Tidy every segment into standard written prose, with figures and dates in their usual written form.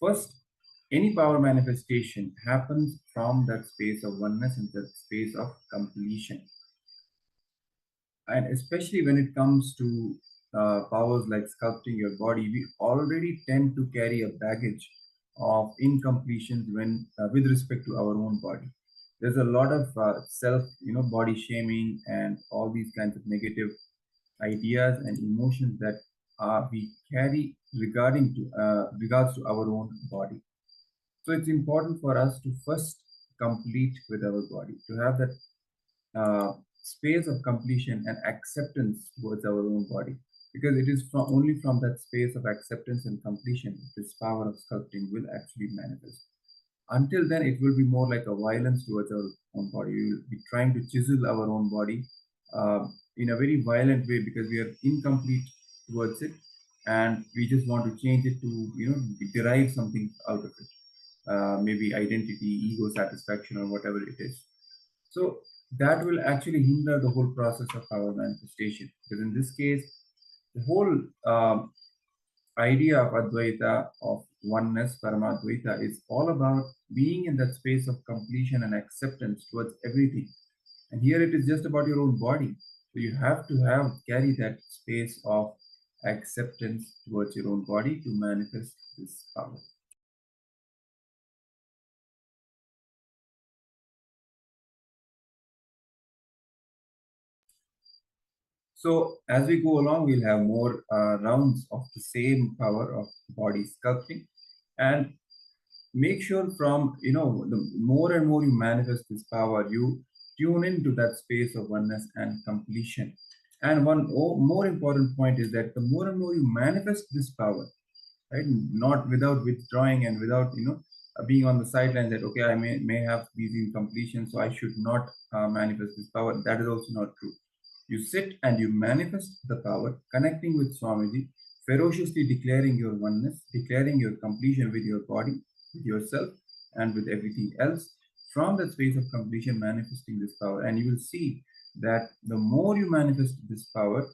First, any power manifestation happens from that space of oneness and that space of completion. And especially when it comes to powers like sculpting your body, we already tend to carry a baggage of incompletions when with respect to our own body. There's a lot of self, body shaming and all these kinds of negative ideas and emotions that we carry regarding to regards to our own body. So it's important for us to first complete with our body, to have that space of completion and acceptance towards our own body, because it is only from that space of acceptance and completion this power of sculpting will actually manifest. Until then, it will be more like a violence towards our own body. We will be trying to chisel our own body in a very violent way because we are incomplete towards it, and we just want to change it to derive something out of it, maybe identity, ego satisfaction, or whatever it is. So that will actually hinder the whole process of power manifestation. Because in this case, the whole idea of Advaita, of oneness, Paramadvaita, is all about being in that space of completion and acceptance towards everything. And here it is just about your own body. So you have to carry that space of acceptance towards your own body to manifest this power. So as we go along, we'll have more rounds of the same power of body sculpting, and make sure from the more and more you manifest this power, you tune into that space of oneness and completion. And one more important point is that the more and more you manifest this power, right, not without withdrawing and without being on the sideline that okay, I may have these incompletions, so I should not manifest this power. That is also not true. You sit and you manifest the power, connecting with Swamiji, ferociously declaring your oneness, declaring your completion with your body, with yourself, and with everything else. From that space of completion, manifesting this power. And you will see that the more you manifest this power,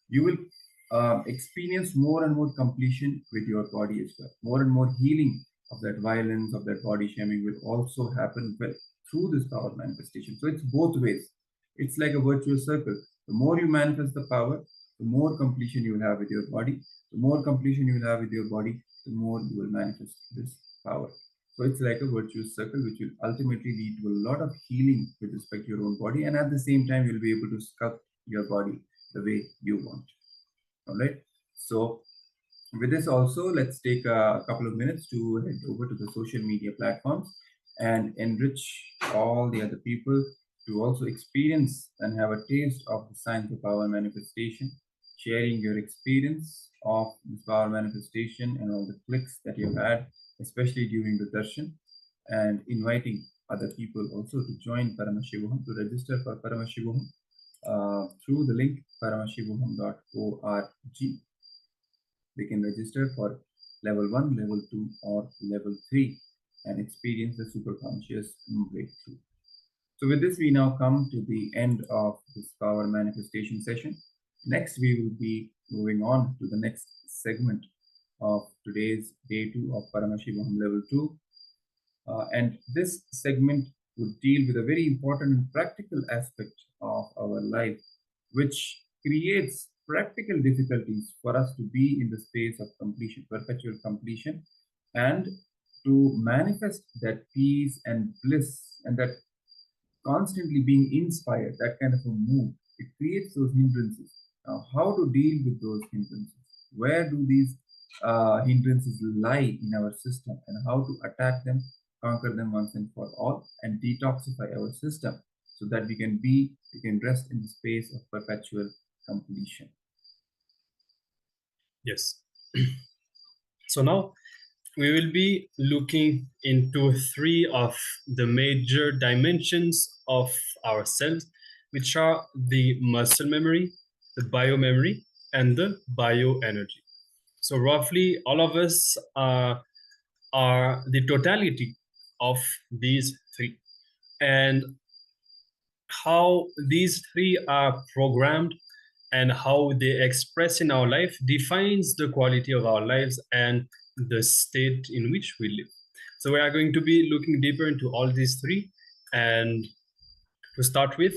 you will experience more and more completion with your body as well. More and more healing of that violence, of that body shaming will also happen well through this power manifestation. So it's both ways. It's like a virtuous circle. The more you manifest the power, the more completion you will have with your body. The more completion you will have with your body, the more you will manifest this power. So it's like a virtuous circle, which will ultimately lead to a lot of healing with respect to your own body. And at the same time, you'll be able to sculpt your body the way you want. All right. So with this also, let's take a couple of minutes to head over to the social media platforms and enrich all the other people to also experience and have a taste of the science of power manifestation, sharing your experience of this power manifestation and all the clicks that you've had, especially during the darshan, and inviting other people also to join Paramashivoham, to register for Paramashivoham through the link paramashivoham.org. They can register for level 1, level 2, or level 3 and experience the superconscious breakthrough. So with this, we now come to the end of this power manifestation session. Next, we will be moving on to the next segment of today's day 2 of Paramashivoham Level 2. And this segment would deal with a very important and practical aspect of our life, which creates practical difficulties for us to be in the space of completion, perpetual completion, and to manifest that peace and bliss and that constantly being inspired, that kind of a mood. It creates those hindrances. Now, how to deal with those hindrances? Where do these hindrances lie in our system, and how to attack them, conquer them once and for all, and detoxify our system so that we can rest in the space of perpetual completion. Yes. So now we will be looking into 3 of the major dimensions of ourselves, which are the muscle memory, the biomemory, and the bioenergy. So roughly all of us are the totality of these 3. And how these 3 are programmed and how they express in our life defines the quality of our lives and the state in which we live. So we are going to be looking deeper into all these three. And to start with,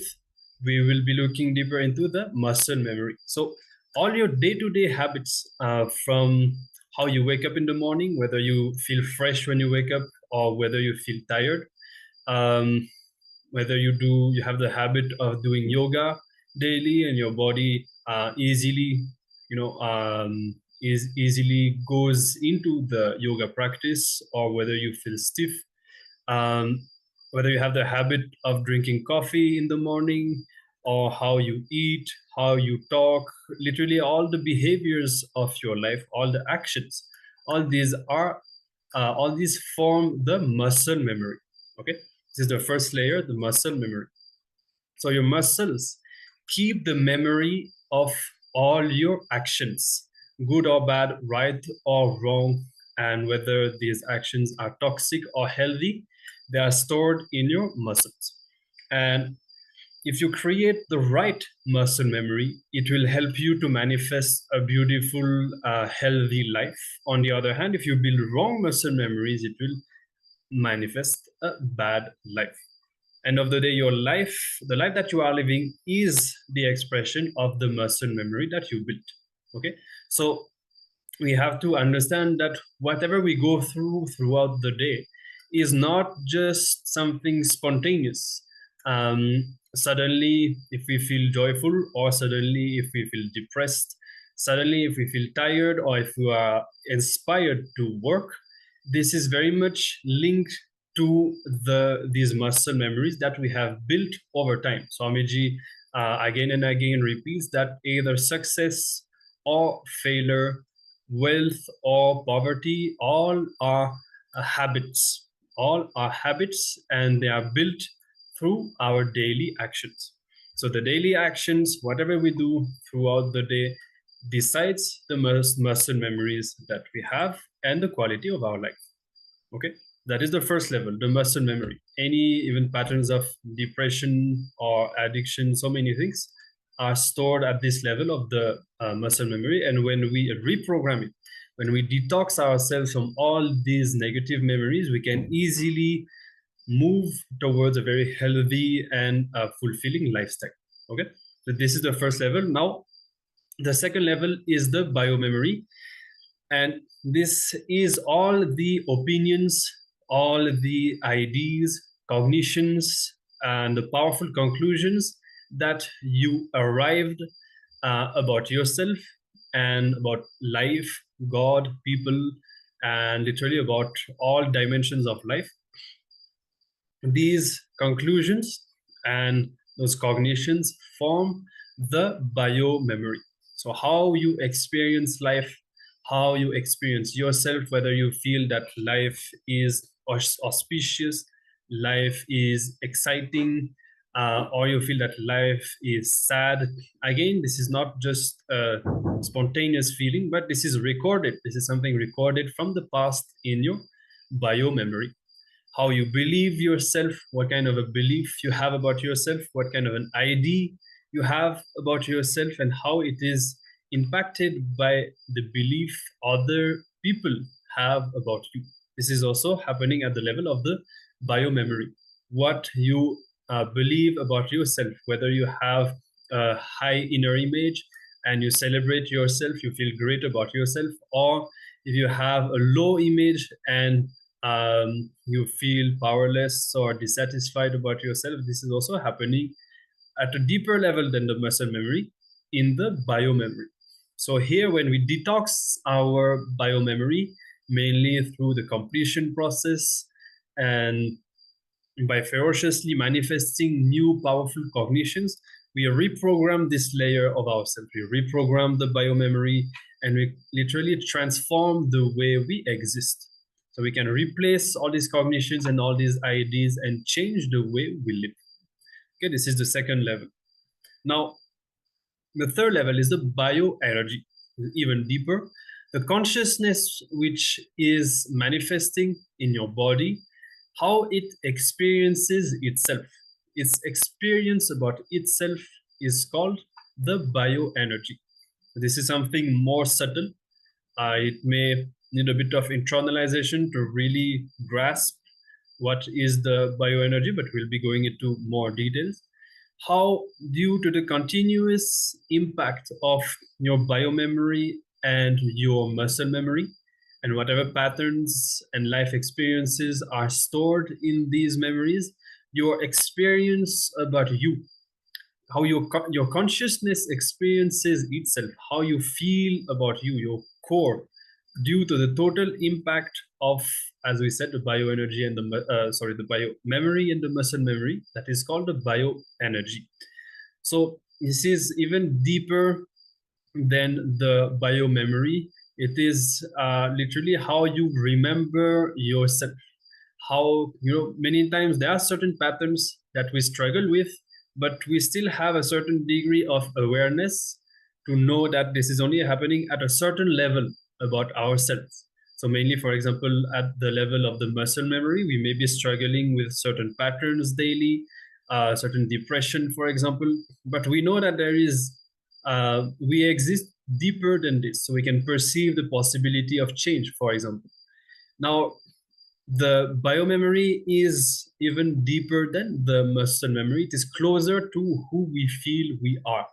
we will be looking deeper into the muscle memory. So all your day-to-day habits, from how you wake up in the morning, whether you feel fresh when you wake up or whether you feel tired, um, whether you have the habit of doing yoga daily and your body easily, is easily goes into the yoga practice, or whether you feel stiff, um, whether you have the habit of drinking coffee in the morning, or how you eat, how you talk, literally all the behaviors of your life, all the actions, all these form the muscle memory. Okay, this is the first layer, the muscle memory. So your muscles keep the memory of all your actions, good or bad, right or wrong, and whether these actions are toxic or healthy, they are stored in your muscles. And if you create the right muscle memory, it will help you to manifest a beautiful, healthy life. On the other hand, if you build wrong muscle memories, it will manifest a bad life. End of the day, your life, the life that you are living, is the expression of the muscle memory that you built. Okay, so we have to understand that whatever we go through throughout the day is not just something spontaneous. Suddenly, if we feel joyful, or suddenly, if we feel depressed, suddenly, if we feel tired, or if we are inspired to work, this is very much linked to these muscle memories that we have built over time. Swamiji again and again repeats that either success or failure, wealth or poverty, all are habits. All are habits, and they are built through our daily actions. So the daily actions, whatever we do throughout the day, decides the muscle memories that we have and the quality of our life. Okay, that is the first level, the muscle memory. Any even patterns of depression or addiction, so many things are stored at this level of the muscle memory. And when we reprogram it, when we detox ourselves from all these negative memories, we can easily move towards a very healthy and fulfilling lifestyle. Okay, so this is the first level. Now the second level is the biomemory, and this is all the opinions, all the ideas, cognitions, and the powerful conclusions that you arrived about yourself and about life, God, people, and literally about all dimensions of life. These conclusions and those cognitions form the biomemory. So how you experience life, how you experience yourself, whether you feel that life is auspicious, life is exciting, or you feel that life is sad. Again, this is not just a spontaneous feeling, but this is recorded. This is something recorded from the past in your biomemory. How you believe yourself, what kind of a belief you have about yourself, what kind of an idea you have about yourself, and how it is impacted by the belief other people have about you. This is also happening at the level of the biomemory. What you believe about yourself, whether you have a high inner image and you celebrate yourself, you feel great about yourself, or if you have a low image and you feel powerless or dissatisfied about yourself, this is also happening at a deeper level than the muscle memory, in the biomemory. So here, when we detox our biomemory, mainly through the completion process and by ferociously manifesting new powerful cognitions, we reprogram this layer of ourselves. We reprogram the biomemory, and we literally transform the way we exist. So we can replace all these cognitions and all these ideas and change the way we live. Okay, this is the second level. Now, the third level is the bioenergy, even deeper. The consciousness which is manifesting in your body, how it experiences itself. Its experience about itself is called the bioenergy. This is something more subtle. It may need a bit of internalization to really grasp what is the bioenergy, but we'll be going into more details. How, due to the continuous impact of your biomemory and your muscle memory, and whatever patterns and life experiences are stored in these memories, your experience about you, how your consciousness experiences itself, how you feel about you, your core, due to the total impact of, as we said, the bioenergy and the bio memory and the muscle memory, that is called the bioenergy. So this is even deeper than the biomemory. It is literally how you remember yourself. How, many times there are certain patterns that we struggle with, but we still have a certain degree of awareness to know that this is only happening at a certain level about ourselves. So mainly, for example, at the level of the muscle memory, we may be struggling with certain patterns daily, certain depression, for example, but we know that we exist deeper than this, so we can perceive the possibility of change, for example. Now, the biomemory is even deeper than the muscle memory. It is closer to who we feel we are,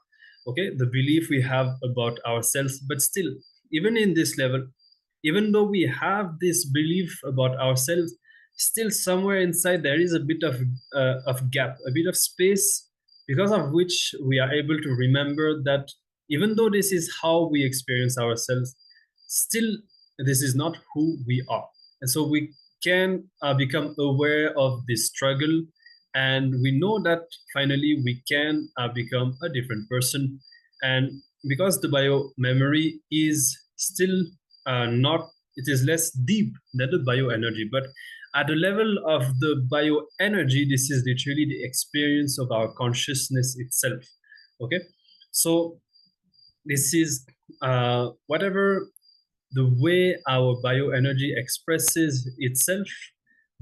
okay, the belief we have about ourselves. But still, even in this level, even though we have this belief about ourselves, still somewhere inside there is a bit of gap, a bit of space, because of which we are able to remember that even though this is how we experience ourselves, still this is not who we are. And so we can become aware of this struggle, and we know that finally we can become a different person. And because the bio memory is still not, it is less deep than the bioenergy, but at the level of the bioenergy, this is literally the experience of our consciousness itself. Okay, so this is whatever the way our bioenergy expresses itself.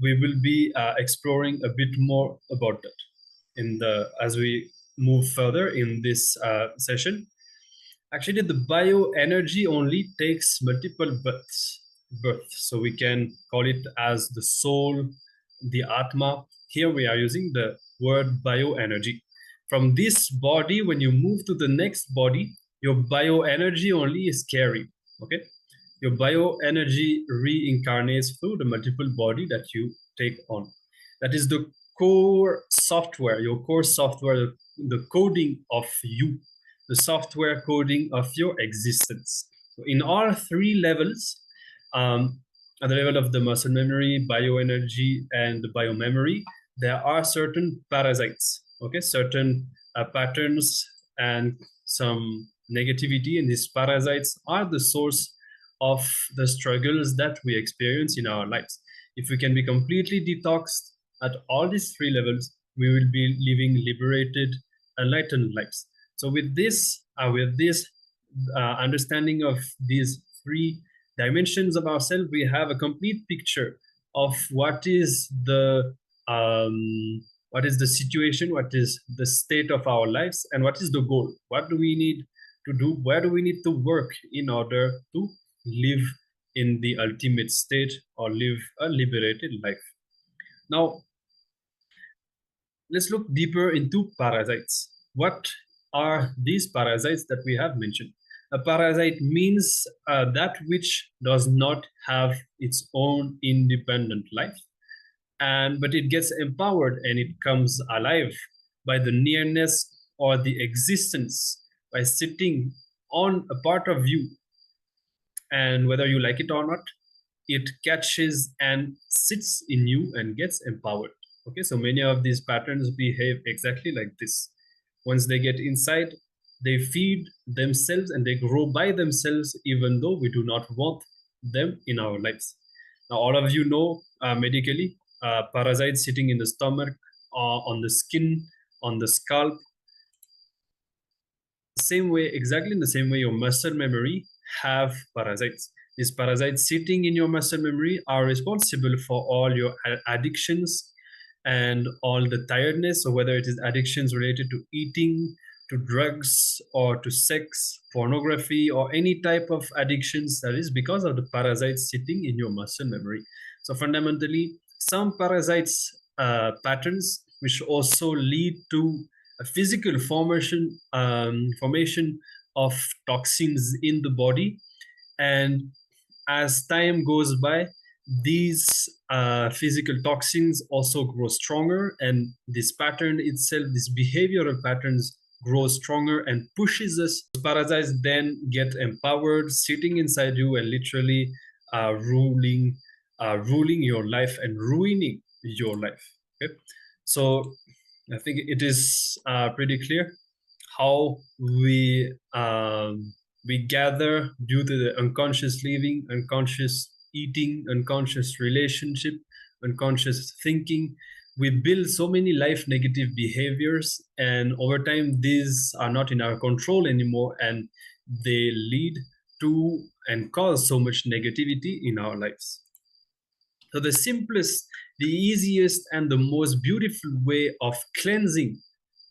We will be exploring a bit more about that as we move further in this session. Actually, the bioenergy only takes multiple births. So we can call it as the soul, the Atma. Here we are using the word bioenergy. From this body, when you move to the next body, your bioenergy only is carried. Okay, your bioenergy reincarnates through the multiple body that you take on. That is the core software, your core software, the coding of you, the software coding of your existence. So in all three levels, at the level of the muscle memory, bioenergy, and the biomemory, there are certain parasites, okay, certain patterns and some negativity, and these parasites are the source of the struggles that we experience in our lives. If we can be completely detoxed at all these three levels, we will be living liberated, enlightened lives. So with this understanding of these three dimensions of ourselves, we have a complete picture of what is the situation, what is the state of our lives, and what is the goal. What do we need to do? Where do we need to work in order to live in the ultimate state or live a liberated life? Now, let's look deeper into parasites. What are these parasites that we have mentioned? A parasite means that which does not have its own independent life, but it gets empowered and it comes alive by the nearness or the existence, by sitting on a part of you, and whether you like it or not, it catches and sits in you and gets empowered. Okay, so many of these patterns behave exactly like this. Once they get inside, they feed themselves and they grow by themselves, even though we do not want them in our lives. Now, all of you know medically, parasites sitting in the stomach, on the skin, on the scalp. Same way, exactly in the same way, your muscle memory have parasites. These parasites sitting in your muscle memory are responsible for all your addictions and all the tiredness. So whether it is addictions related to eating, to drugs or to sex, pornography, or any type of addictions, that is because of the parasites sitting in your muscle memory. So fundamentally, some parasites patterns which also lead to a physical formation of toxins in the body, and as time goes by, these physical toxins also grow stronger, and this pattern itself, these behavioral patterns, grow stronger and pushes us. Parasites then get empowered, sitting inside you and literally ruling your life and ruining your life. Okay, so I think it is pretty clear how we gather due to the unconscious living, unconscious eating, unconscious relationship, unconscious thinking. We build so many life negative behaviors, and over time these are not in our control anymore, and they lead to and cause so much negativity in our lives. So the simplest, the easiest, and the most beautiful way of cleansing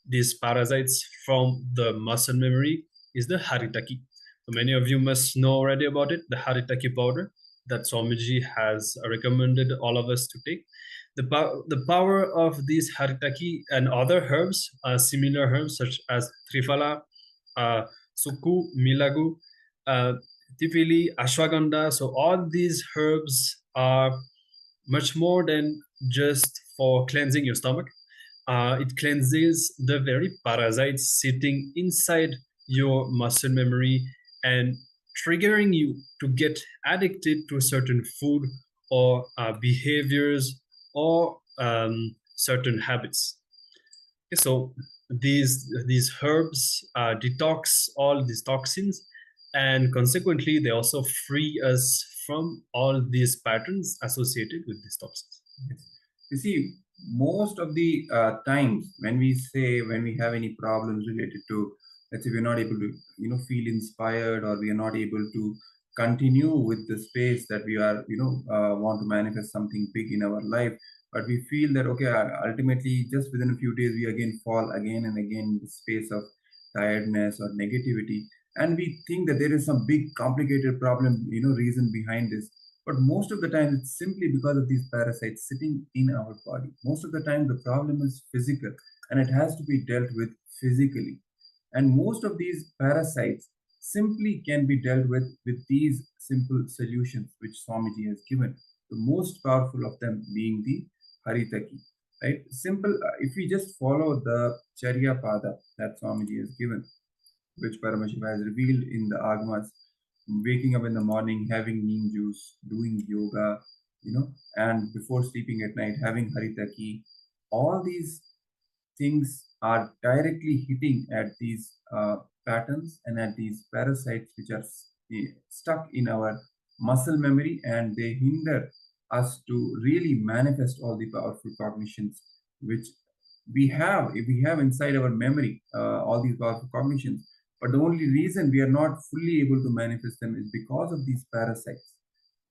these parasites from the muscle memory is the haritaki. So many of you must know already about it, the haritaki powder that Swamiji has recommended all of us to take. The power of these haritaki and other herbs, similar herbs such as triphala, suku, milagu, tipili, ashwagandha. So all these herbs are much more than just for cleansing your stomach. It cleanses the very parasites sitting inside your muscle memory and triggering you to get addicted to a certain food or behaviors or certain habits. Okay, so these herbs detox all these toxins, and consequently they also free us from all these patterns associated with these toxins. Yes. You see, most of the times when we have any problems related to, let's say we're not able to, feel inspired, or we are not able to continue with the space that we are, want to manifest something big in our life, but we feel that, okay, ultimately just within a few days, we again fall again and again in the space of tiredness or negativity. And we think that there is some big complicated problem, reason behind this. But most of the time, it's simply because of these parasites sitting in our body. Most of the time, the problem is physical, and it has to be dealt with physically. And most of these parasites simply can be dealt with these simple solutions which Swamiji has given. The most powerful of them being the Haritaki. Right? Simple. If we just follow the Charya Pada that Swamiji has given, which Paramashiva has revealed in the Agamas, waking up in the morning, having neem juice, doing yoga, and before sleeping at night, having haritaki, all these things are directly hitting at these patterns and at these parasites which are stuck in our muscle memory, and they hinder us to really manifest all the powerful cognitions which we have inside our memory, all these powerful cognitions. But the only reason we are not fully able to manifest them is because of these parasites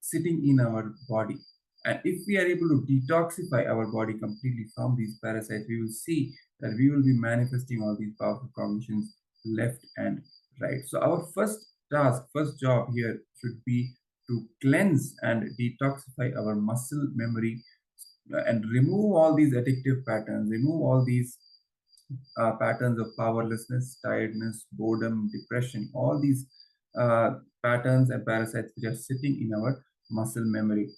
sitting in our body. And if we are able to detoxify our body completely from these parasites, we will see that we will be manifesting all these powerful cognitions left and right. So our first task, first job here should be to cleanse and detoxify our muscle memory, and remove all these addictive patterns, remove all these patterns of powerlessness, tiredness, boredom, depression, all these patterns and parasites which are sitting in our muscle memory.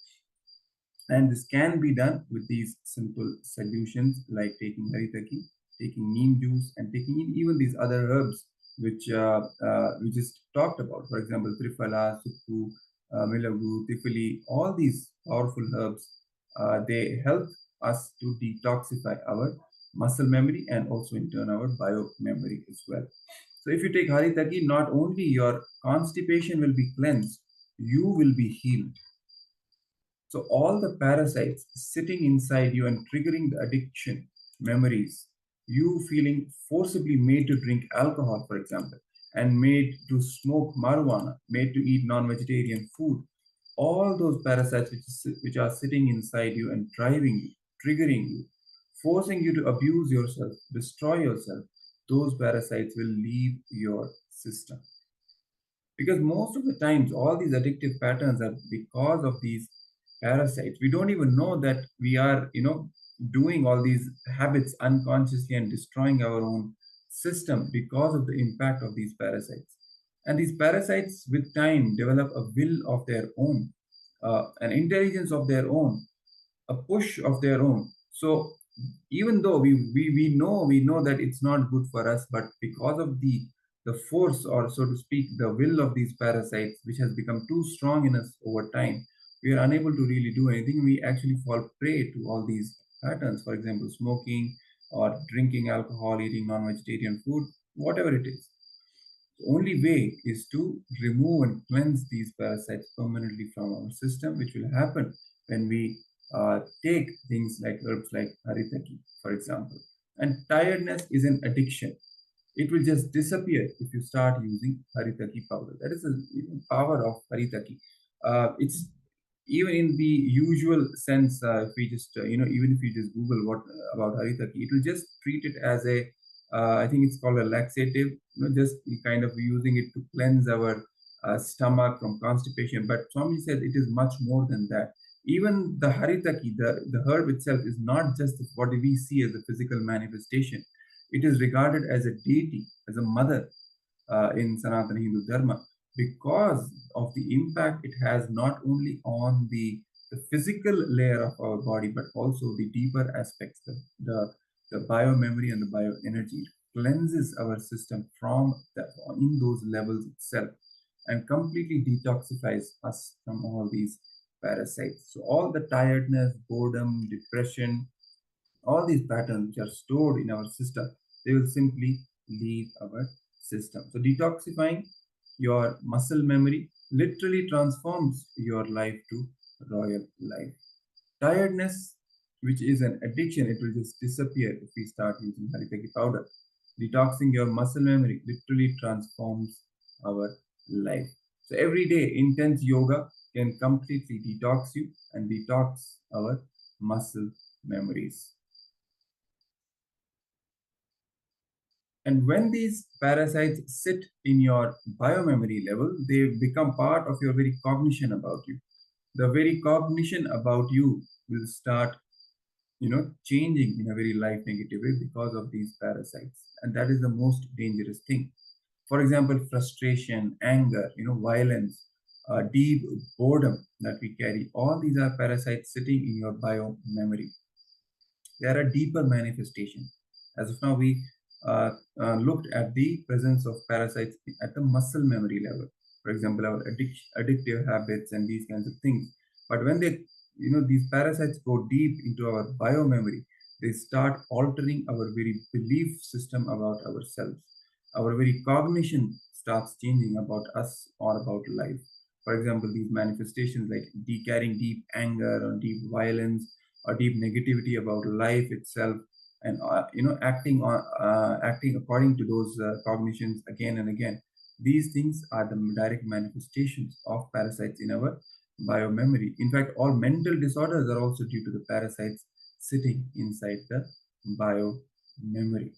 And this can be done with these simple solutions like taking haritaki, taking neem juice, and taking even these other herbs which we just talked about. For example, triphala, sukku, milagu, tifili, all these powerful herbs, they help us to detoxify our muscle memory and also in turn our bio memory as well. So if you take haritaki, not only your constipation will be cleansed, you will be healed. So all the parasites sitting inside you and triggering the addiction memories, you feeling forcibly made to drink alcohol, for example, and made to smoke marijuana, made to eat non-vegetarian food, all those parasites which are sitting inside you and driving you, triggering you, forcing you to abuse yourself, destroy yourself, those parasites will leave your system. Because most of the times, all these addictive patterns are because of these parasites. We don't even know that we are, doing all these habits unconsciously and destroying our own system because of the impact of these parasites. And these parasites, with time, develop a will of their own, an intelligence of their own, a push of their own. So even though we know that it's not good for us, but because of the force, or so to speak, the will of these parasites, which has become too strong in us over time, we are unable to really do anything. We actually fall prey to all these patterns. For example, smoking or drinking alcohol, eating non-vegetarian food, whatever it is. The only way is to remove and cleanse these parasites permanently from our system, which will happen when we take things like herbs like haritaki, for example. And tiredness is an addiction. It will just disappear if you start using haritaki powder. That is the power of haritaki. It's even in the usual sense. If we just even if you just Google what about haritaki, it will just treat it as a I think it's called a laxative, just kind of using it to cleanse our stomach from constipation. But Swami said it is much more than that. Even the haritaki, the herb itself, is not just what we see as a physical manifestation. It is regarded as a deity, as a mother in Sanatana Hindu Dharma, because of the impact it has not only on the physical layer of our body, but also the deeper aspects, the biomemory and the bioenergy. It cleanses our system from in those levels itself, and completely detoxifies us from all these parasites. So all the tiredness, boredom, depression, all these patterns which are stored in our system, they will simply leave our system. So detoxifying your muscle memory literally transforms your life to royal life. Tiredness, which is an addiction, it will just disappear if we start using haritaki powder. Detoxing your muscle memory literally transforms our life. So every day, intense yoga can completely detox you and detox our muscle memories. And when these parasites sit in your biomemory level, they become part of your very cognition about you. The very cognition about you will start, changing in a very life negative way because of these parasites. And that is the most dangerous thing. For example, frustration, anger, violence, deep boredom that we carry. All these are parasites sitting in your bio memory. They are a deeper manifestation. As of now, we looked at the presence of parasites at the muscle memory level. For example, our addictive habits and these kinds of things. But when these parasites go deep into our biomemory, they start altering our very belief system about ourselves. Our very cognition starts changing about us or about life. For example, these manifestations like carrying deep anger or deep violence or deep negativity about life itself, and acting according to those cognitions again and again. These things are the direct manifestations of parasites in our biomemory. In fact, all mental disorders are also due to the parasites sitting inside the biomemory.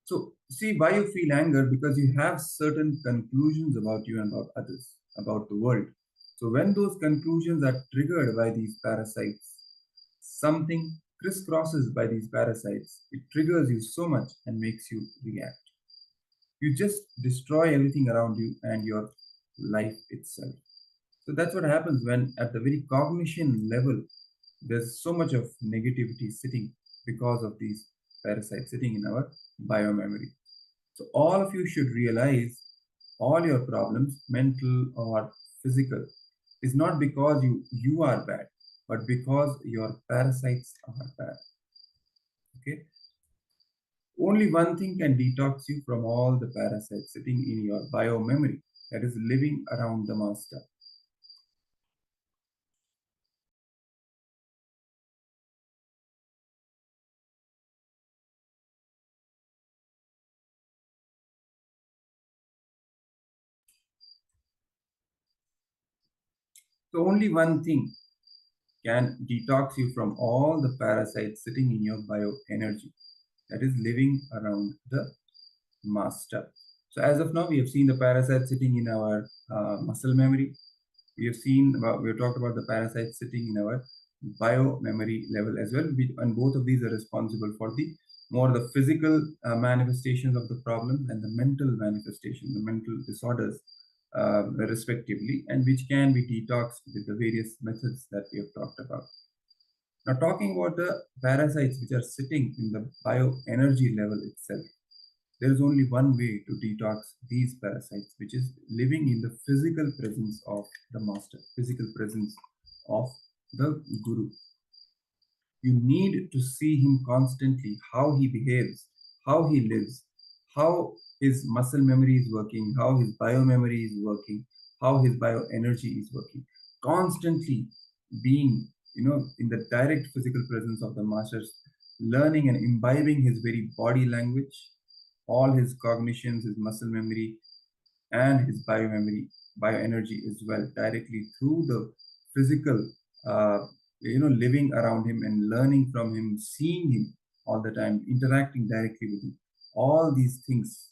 So see why you feel anger, because you have certain conclusions about you and about others, about the world. So when those conclusions are triggered by these parasites, something crisscrosses by these parasites, it triggers you so much and makes you react. You just destroy everything around you and your life itself. So that's what happens when at the very cognition level, there's so much of negativity sitting because of these parasites sitting in our biomemory. So all of you should realize all your problems, mental or physical, is not because you are bad, but because your parasites are bad. Okay? Only one thing can detox you from all the parasites sitting in your biomemory, that is living around the master. So only one thing can detox you from all the parasites sitting in your bioenergy. that is living around the master. So as of now, we have seen the parasite sitting in our muscle memory. We have talked about the parasites sitting in our bio memory level as well, and both of these are responsible for the physical manifestations of the problem and the mental manifestation, the mental disorders, respectively, and which can be detoxed with the various methods that we have talked about. Now, talking about the parasites which are sitting in the bioenergy level itself, there is only one way to detox these parasites, which is living in the physical presence of the master, physical presence of the guru. You need to see him constantly, how he behaves, how he lives, how his muscle memory is working, how his biomemory is working, how his bioenergy is working. Constantly being, in the direct physical presence of the masters, learning and imbibing his very body language, all his cognitions, his muscle memory, and his bioenergy as well, directly through the physical, living around him and learning from him, seeing him all the time, interacting directly with him. All these things,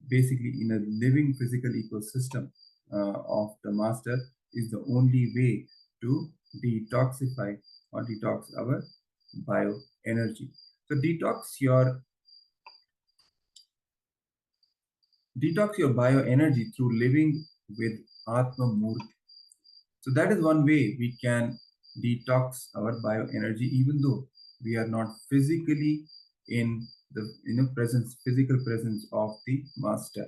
basically, in a living physical ecosystem of the master, is the only way to detoxify or detox our bioenergy. So detox your bioenergy through living with Atma Murti. So that is one way we can detox our bioenergy, even though we are not physically in the physical presence of the master.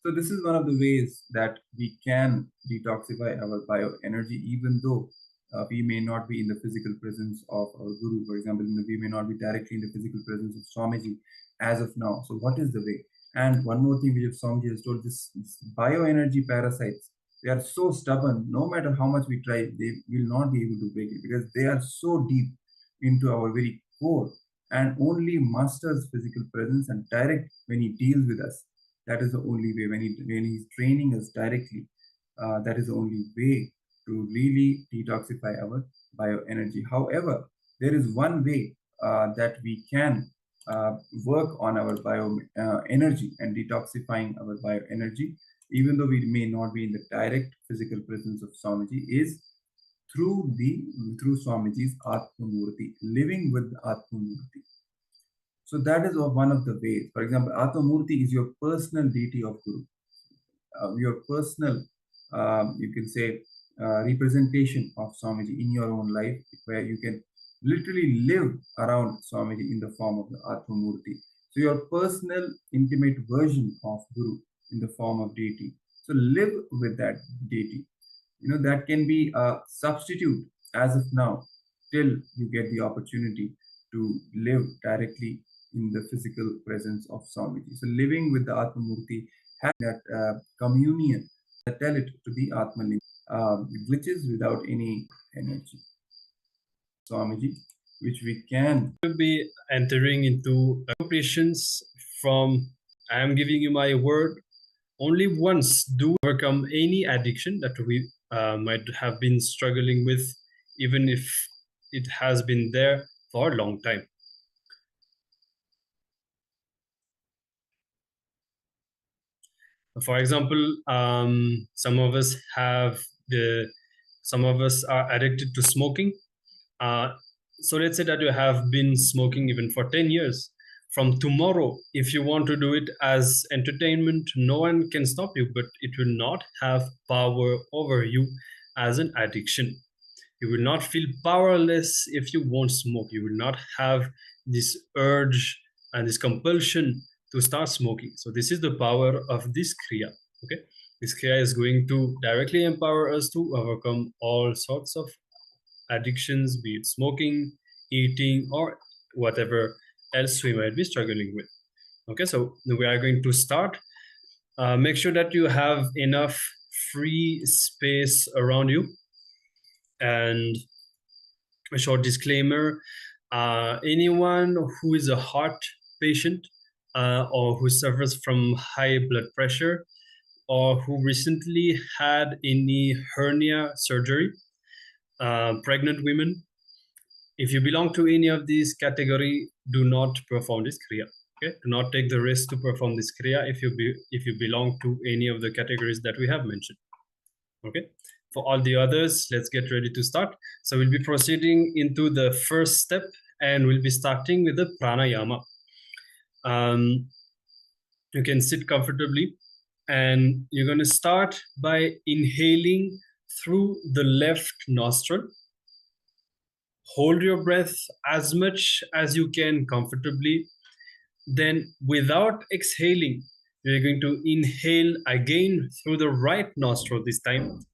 So this is one of the ways that we can detoxify our bioenergy, even though we may not be in the physical presence of our guru. For example, we may not be directly in the physical presence of Swamiji as of now. So what is the way? And one more thing which Swamiji has told, this bioenergy parasites, they are so stubborn. No matter how much we try, they will not be able to break it, because they are so deep into our very core. And only master's physical presence and direct, when he deals with us, that is the only way. When he's training us directly, that is the only way to really detoxify our bioenergy. However, there is one way that we can work on our bioenergy and detoxifying our bioenergy, even though we may not be in the direct physical presence of Swamiji, is through Swamiji's Atma Murti, living with Atma Murti. So that is one of the ways. For example, Atma Murti is your personal deity of Guru, your personal, you can say, representation of Swamiji in your own life, where you can literally live around Swamiji in the form of the Atma Murti. So your personal, intimate version of Guru in the form of deity. So live with that deity. That can be a substitute as of now, till you get the opportunity to live directly in the physical presence of Swamiji. So living with the Atma Murti, having that communion, tell it to the Atma Ling, glitches without any energy. Swamiji, which we can be entering into operations from I am giving you my word. Only once do overcome any addiction that we might have been struggling with, even if it has been there for a long time. For example, some of us are addicted to smoking. So let's say that you have been smoking even for 10 years. From tomorrow, if you want to do it as entertainment, no one can stop you, but it will not have power over you as an addiction. You will not feel powerless if you won't smoke. You will not have this urge and this compulsion to start smoking. So this is the power of this Kriya. Okay, this Kriya is going to directly empower us to overcome all sorts of addictions, be it smoking, eating, or whatever else we might be struggling with. Okay, so we are going to start. Make sure that you have enough free space around you. And a short disclaimer, anyone who is a heart patient or who suffers from high blood pressure, or who recently had any hernia surgery, pregnant women. If you belong to any of these category, do not perform this kriya. Okay, do not take the risk to perform this kriya if you belong to any of the categories that we have mentioned. Okay, for all the others, let's get ready to start. So we'll be proceeding into the first step, and we'll be starting with the pranayama. You can sit comfortably, and you're going to start by inhaling through the left nostril. Hold your breath as much as you can comfortably. Then, without exhaling, you're going to inhale again through the right nostril this time.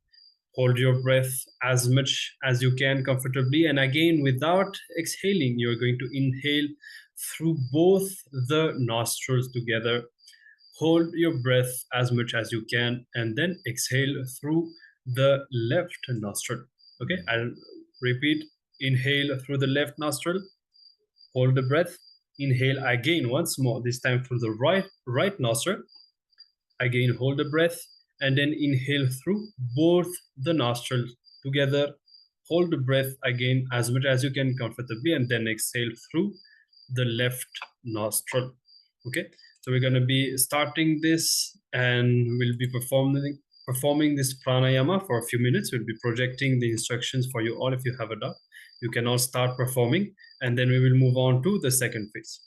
Hold your breath as much as you can comfortably. And again, without exhaling, you're going to inhale through both the nostrils together. Hold your breath as much as you can, and then exhale through the left nostril. Okay, I'll repeat. Inhale through the left nostril, hold the breath, inhale again once more, this time through the right nostril. Again, hold the breath, and then inhale through both the nostrils together. Hold the breath again as much as you can comfortably, and then exhale through the left nostril. Okay, so we're going to be starting this, and we'll be performing this pranayama for a few minutes. We'll be projecting the instructions for you all. If you have a doubt, you can all start performing, and then we will move on to the second phase.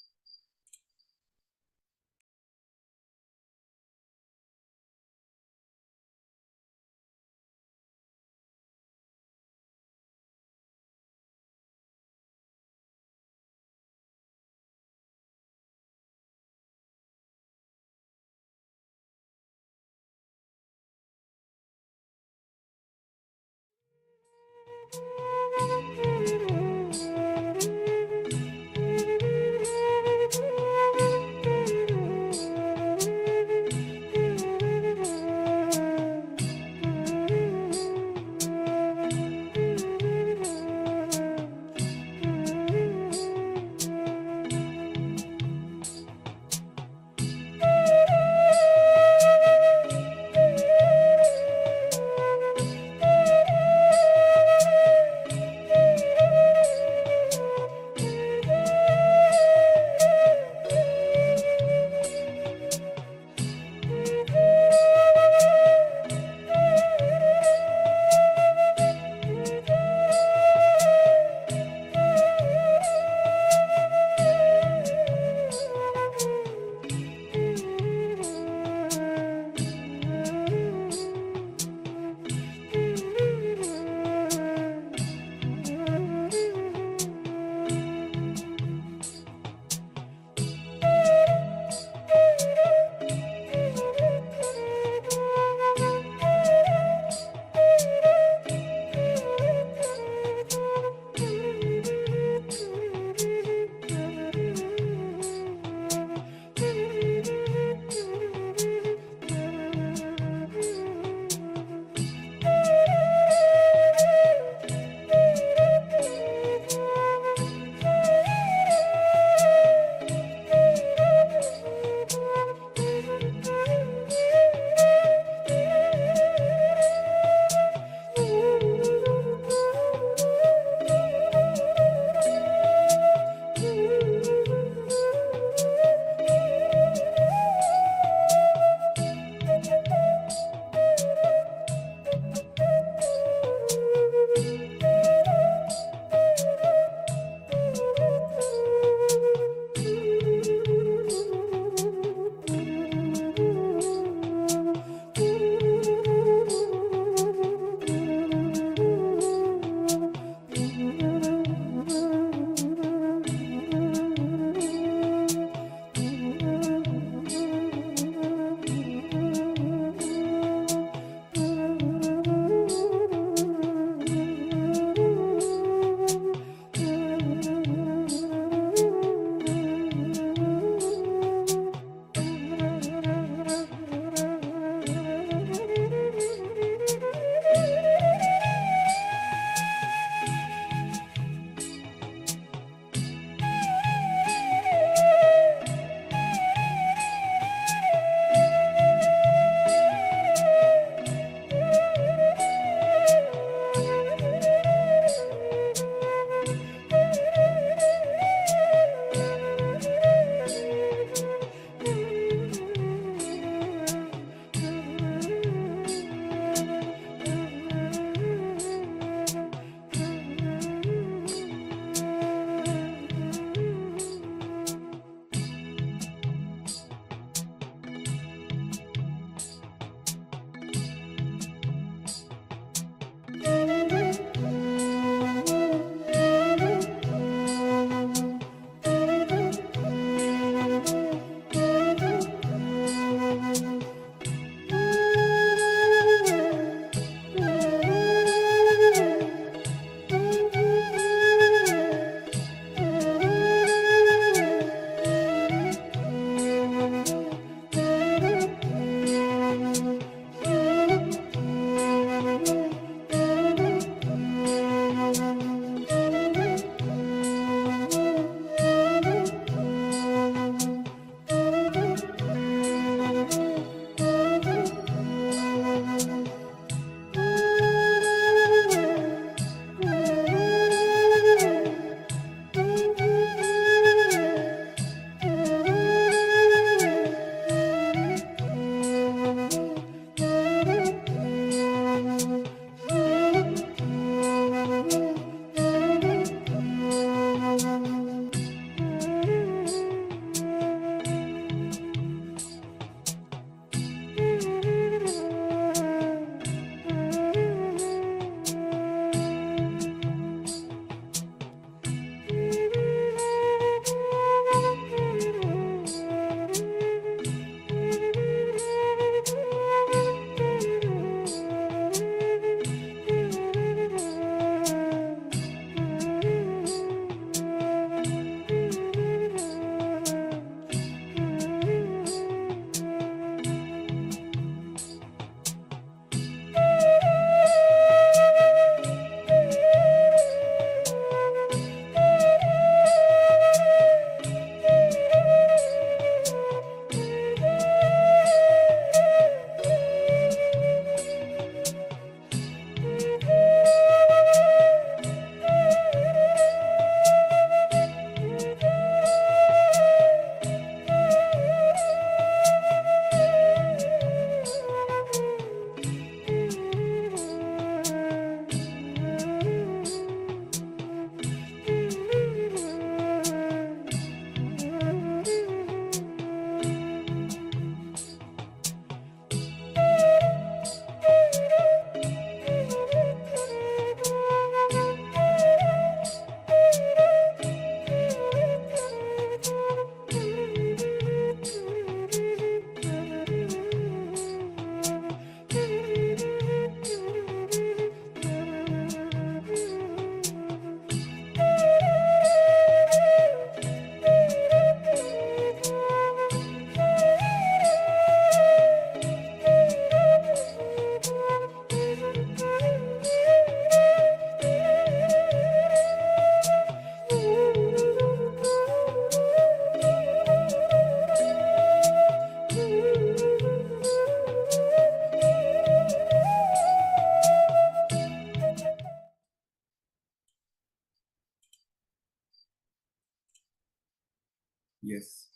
Yes.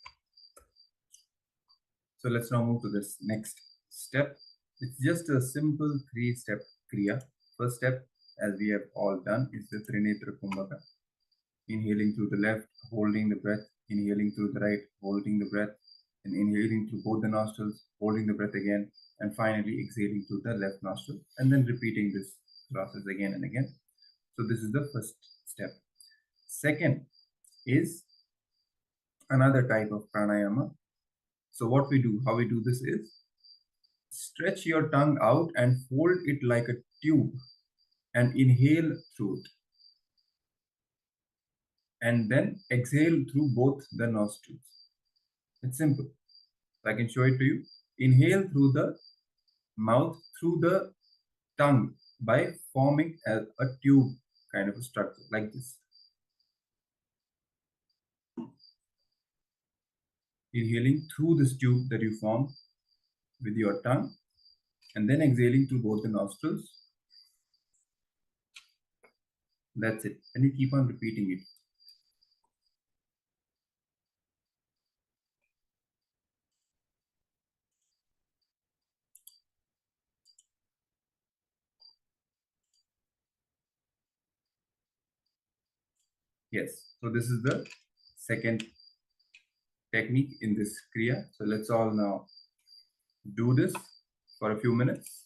So let's now move to this next step. It's just a simple 3-step kriya. First step, as we have all done, is the Trinetra Kumbhaka. Inhaling through the left, holding the breath, inhaling through the right, holding the breath, and inhaling through both the nostrils, holding the breath again, and finally exhaling through the left nostril, and then repeating this process again and again. So this is the first step. Second is another type of pranayama. So what we do, how we do this is, stretch your tongue out and fold it like a tube and inhale through it. And then exhale through both the nostrils. It's simple. So I can show it to you. Inhale through the mouth, through the tongue, by forming a tube kind of a structure like this. Inhaling through this tube that you form with your tongue, and then exhaling through both the nostrils. That's it. And you keep on repeating it. Yes. So this is the second technique in this kriya. So let's all now do this for a few minutes.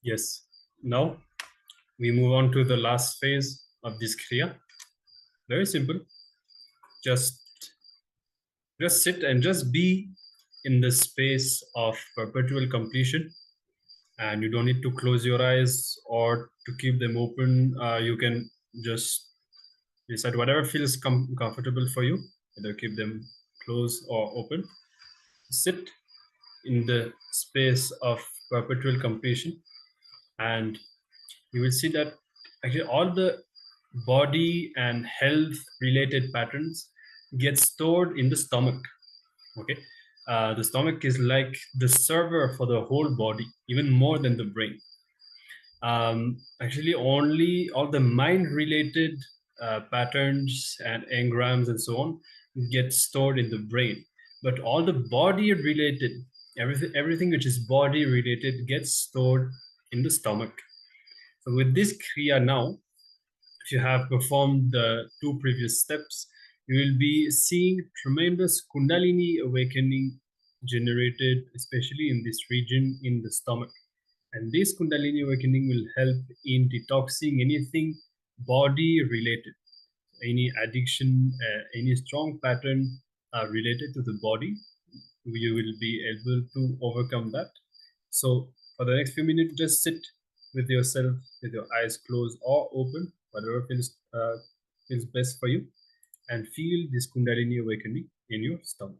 Yes. Now we move on to the last phase of this kriya. Very simple. Just sit and just be in the space of perpetual completion. And you don't need to close your eyes or to keep them open. You can just decide whatever feels comfortable for you, either keep them closed or open. Sit in the space of perpetual completion, and you will see that actually all the body and health related patterns get stored in the stomach. Okay, the stomach is like the server for the whole body, even more than the brain. Actually, only all the mind related patterns and engrams and so on get stored in the brain, but all the body related, everything which is body related gets stored in the stomach. So with this kriya now, if you have performed the two previous steps, you will be seeing tremendous kundalini awakening generated, especially in this region in the stomach. And this Kundalini awakening will help in detoxing anything body related, any addiction, any strong pattern related to the body. You will be able to overcome that. So, for the next few minutes, just sit with yourself with your eyes closed or open, whatever feels best for you, and feel this Kundalini awakening in your stomach.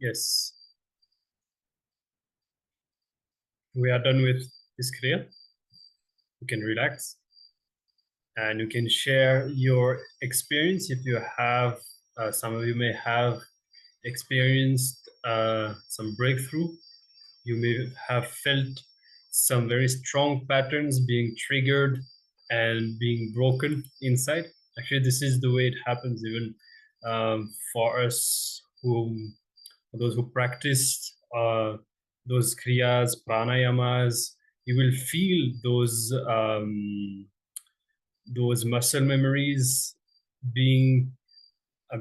Yes. We are done with this kriya. You can relax and you can share your experience if you have. Some of you may have experienced some breakthrough. You may have felt some very strong patterns being triggered and being broken inside. Actually, this is the way it happens even for us those who practice those kriyas, pranayamas. You will feel those muscle memories being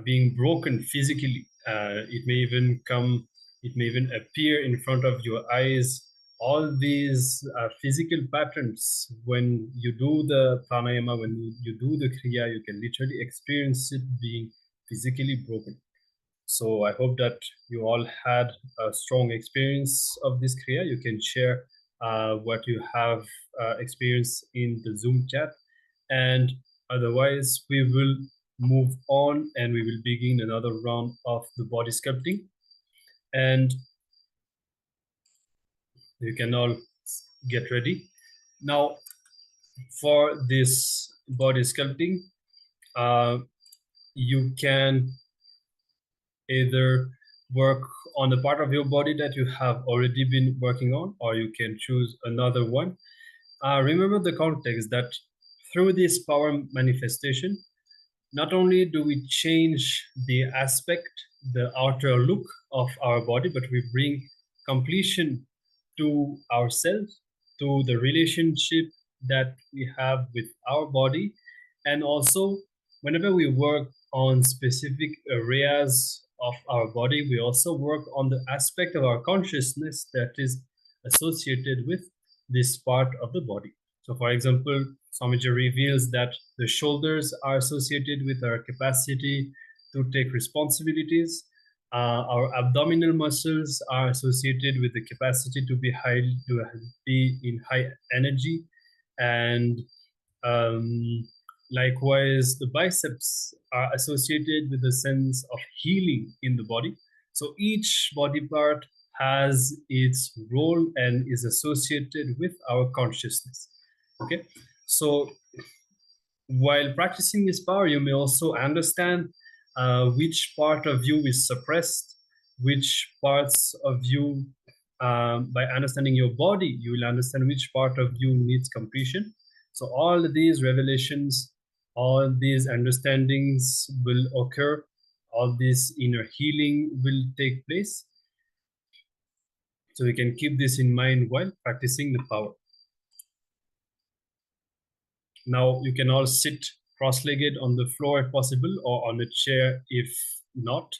being broken physically. It may even come, it may even appear in front of your eyes. All these physical patterns, when you do the pranayama, when you do the kriya, you can literally experience it being physically broken. So I hope that you all had a strong experience of this kriya. You can share what you have experienced in the Zoom chat. And otherwise, we will move on and we will begin another round of the body sculpting. And you can all get ready. Now, for this body sculpting, you can either work on the part of your body that you have already been working on, or you can choose another one. Remember the context that through this power manifestation, not only do we change the aspect, the outer look of our body, but we bring completion to ourselves, to the relationship that we have with our body. And also, whenever we work on specific areas of our body, we also work on the aspect of our consciousness that is associated with this part of the body. So, for example, Swamiji reveals that the shoulders are associated with our capacity to take responsibilities. Our abdominal muscles are associated with the capacity to be in high energy, and likewise, the biceps are associated with a sense of healing in the body. So each body part has its role and is associated with our consciousness. Okay, so while practicing this power, you may also understand which part of you is suppressed, which parts of you, by understanding your body, you will understand which part of you needs completion. So all these revelations, all these understandings will occur, all this inner healing will take place. So we can keep this in mind while practicing the power. Now you can all sit cross-legged on the floor if possible, or on a chair if not.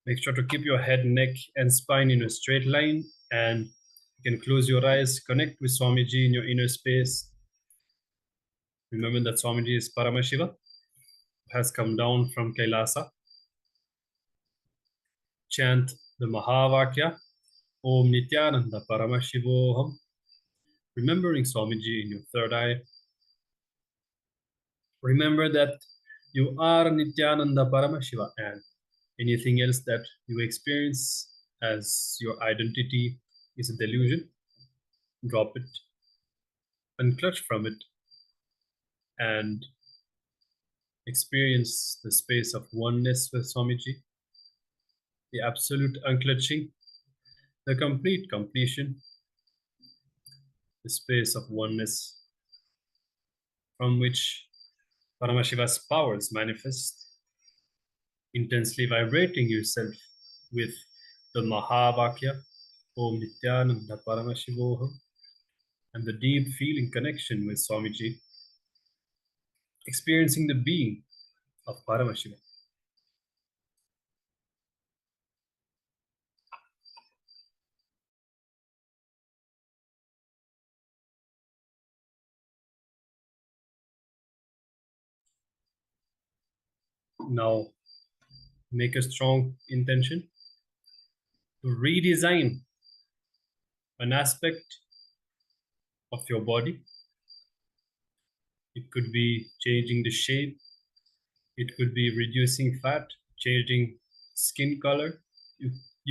Make sure to keep your head, neck, and spine in a straight line, and you can close your eyes, connect with Swamiji in your inner space. Remember that Swamiji is Paramashiva, has come down from KAILASA. Chant the Mahavakya, Om Nithyananda Paramashivoham, remembering Swamiji in your third eye. Remember that you are Nithyananda Paramashiva, and anything else that you experience as your identity is a delusion. Drop it, unclutch from it, and experience the space of oneness with Swamiji, the absolute unclutching, the complete completion, the space of oneness from which Paramashiva's powers manifest, intensely vibrating yourself with the Mahavakya, Om Nithyananda Paramashivoham, and the deep feeling connection with Swamiji, experiencing the being of Paramashiva. Now, make a strong intention to redesign an aspect of your body. It could be changing the shape, it could be reducing fat, changing skin color. You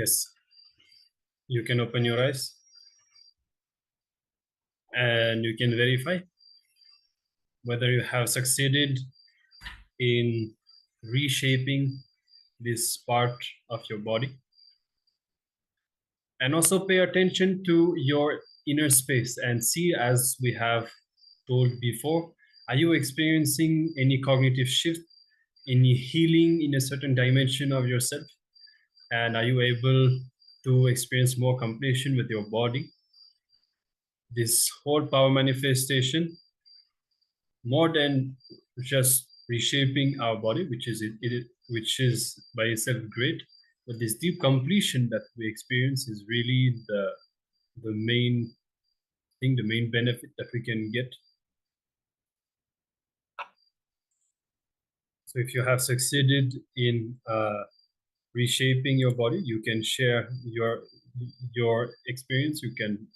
Yes, you can open your eyes and you can verify whether you have succeeded in reshaping this part of your body. And also pay attention to your inner space and see, as we have told before, are you experiencing any cognitive shift, any healing in a certain dimension of yourself? And are you able to experience more completion with your body? This whole power manifestation, more than just reshaping our body, which is by itself great, but this deep completion that we experience is really the main thing, the main benefit that we can get. So if you have succeeded in reshaping your body, you can share your experience. You can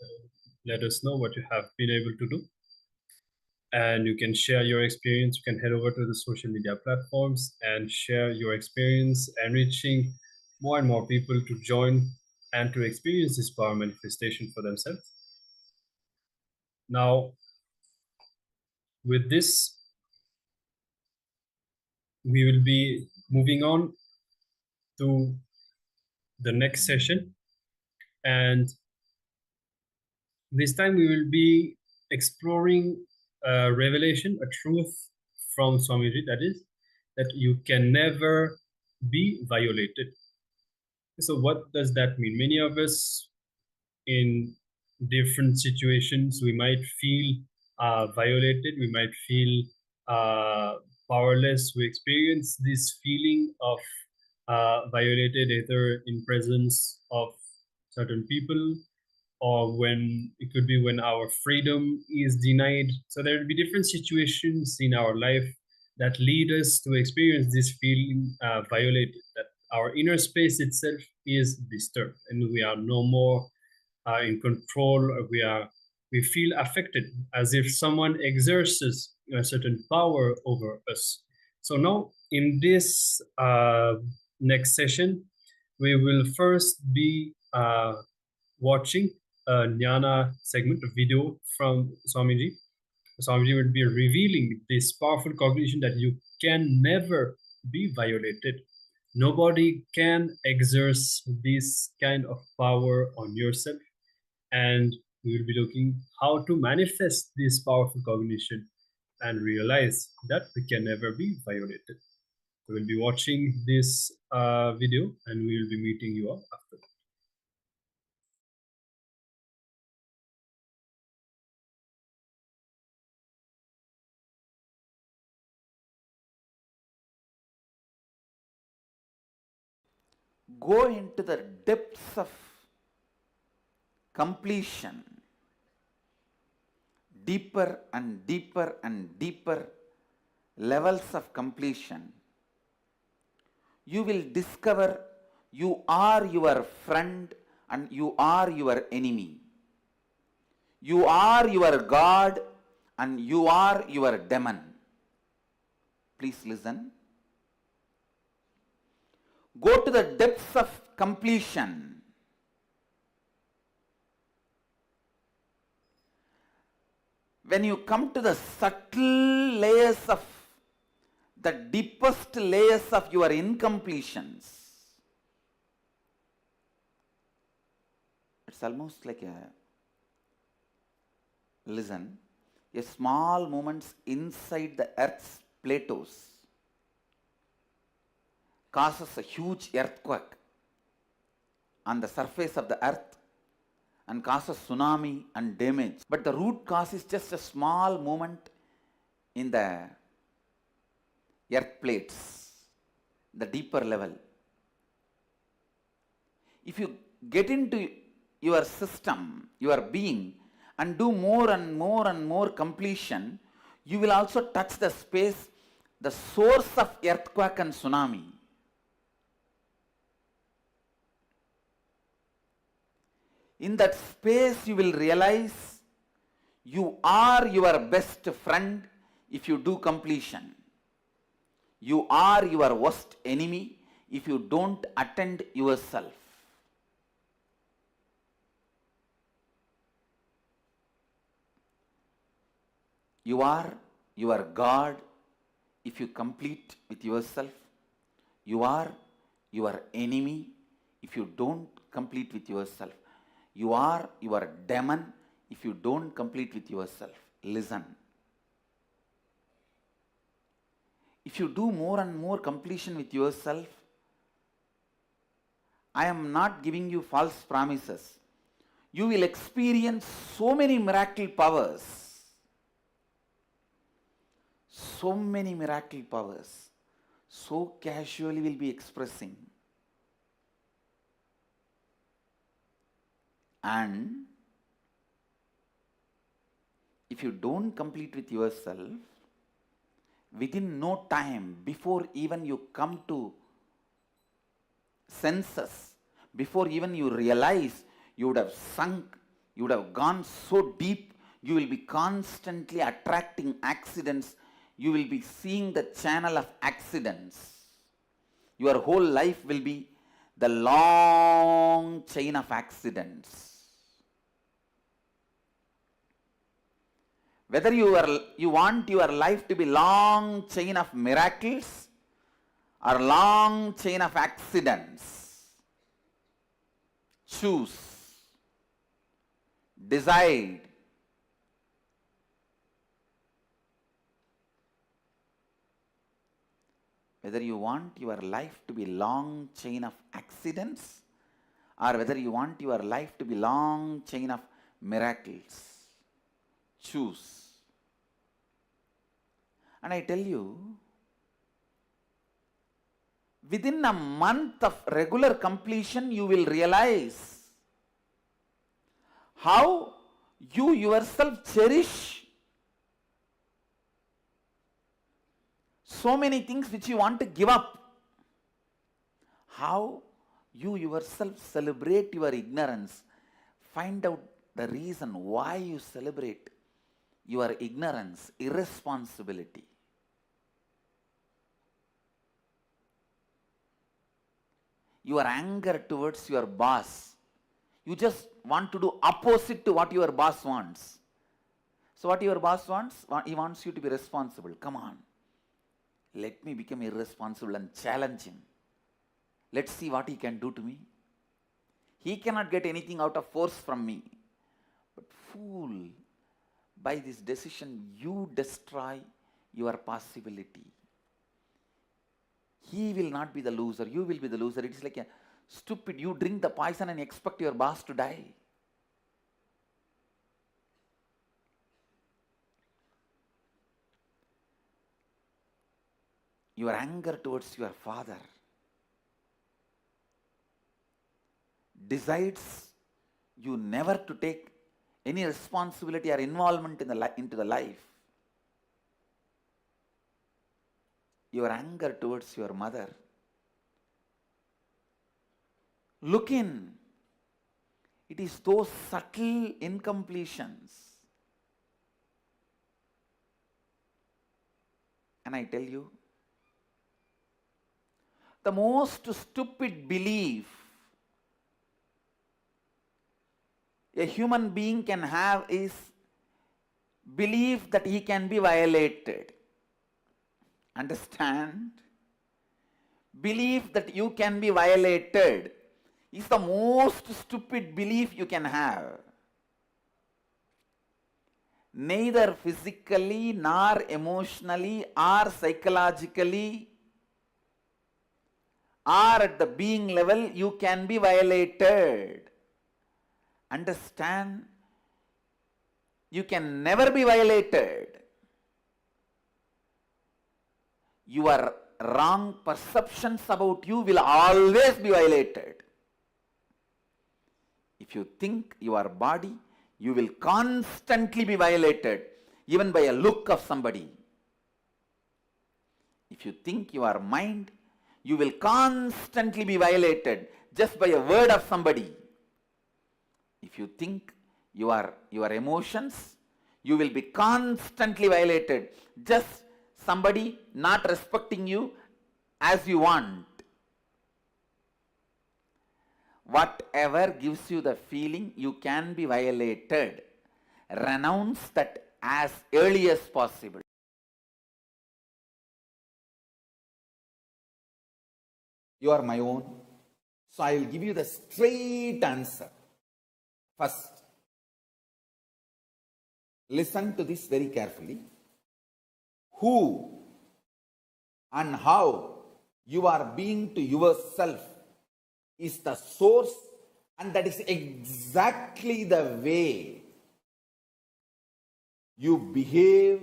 let us know what you have been able to do, and you can share your experience. You can head over to the social media platforms and share your experience, enriching more and more people to join and to experience this power manifestation for themselves. Now, with this, we will be moving on to the next session, and this time we will be exploring a revelation, a truth from Swamiji, that is, that you can never be violated. So what does that mean? Many of us in different situations, we might feel violated, we might feel powerless. We experience this feeling of violated either in presence of certain people, or when it could be when our freedom is denied. So there will be different situations in our life that lead us to experience this feeling violated, that our inner space itself is disturbed and we are no more in control. We feel affected, as if someone exerts a certain power over us. So now in this next session, we will first be watching a jnana segment, a video from Swamiji. Swamiji will be revealing this powerful cognition that you can never be violated. Nobody can exert this kind of power on yourself. And we will be looking how to manifest this powerful cognition and realize that we can never be violated. We will be watching this video and we will be meeting you all after that. Go into the depths of completion, deeper and deeper and deeper levels of completion. You will discover you are your friend and you are your enemy. You are your God and you are your demon. Please listen. Go to the depths of completion. When you come to the subtle layers of the deepest layers of your incompletions, it's almost like a small moments inside the earth's plateaus causes a huge earthquake on the surface of the earth and causes tsunami and damage. But the root cause is just a small movement in the earth plates, the deeper level. If you get into your system, your being, and do more and more and more completion, you will also touch the space, the source of earthquake and tsunami. In that space, you will realize you are your best friend if you do completion. You are your worst enemy if you don't attend yourself. You are your God if you complete with yourself. You are your enemy if you don't complete with yourself. You are your demon if you don't complete with yourself. Listen. If you do more and more completion with yourself, I am not giving you false promises. You will experience so many miracle powers. So many miracle powers. So casually will be expressing. And if you don't complete with yourself, within no time, before even you come to senses, before even you realize, you would have sunk, you would have gone so deep, you will be constantly attracting accidents, you will be seeing the channel of accidents. Your whole life will be the long chain of accidents. Whether you want your life to be long chain of miracles or long chain of accidents, choose, decide. Whether you want your life to be long chain of accidents or whether you want your life to be long chain of miracles. Choose. And I tell you, within a month of regular completion, you will realize how you yourself cherish so many things which you want to give up. How you yourself celebrate your ignorance. Find out the reason why you celebrate your ignorance, irresponsibility. Your anger towards your boss. You just want to do opposite to what your boss wants. So what your boss wants? He wants you to be responsible. Come on. Let me become irresponsible and challenge him. Let's see what he can do to me. He cannot get anything out of force from me. But fool, by this decision you destroy your possibility. He will not be the loser, you will be the loser. It is like a stupid, you drink the poison and expect your boss to die. Your anger towards your father decides you never to take any responsibility or involvement in into the life. Your anger towards your mother. Look in. It is those subtle incompletions. And I tell you, the most stupid belief a human being can have is belief that he can be violated. Understand? Belief that you can be violated is the most stupid belief you can have. Neither physically, nor emotionally, or psychologically, or at the being level, you can be violated. Understand? You can never be violated. Your wrong perceptions about you will always be violated. If you think your body, you will constantly be violated, even by a look of somebody. If you think your mind, you will constantly be violated just by a word of somebody. If you think your emotions, you will be constantly violated. Just somebody not respecting you as you want. Whatever gives you the feeling you can be violated, renounce that as early as possible. You are my own. So I will give you the straight answer. First, listen to this very carefully. Who and how you are being to yourself is the source, and that is exactly the way you behave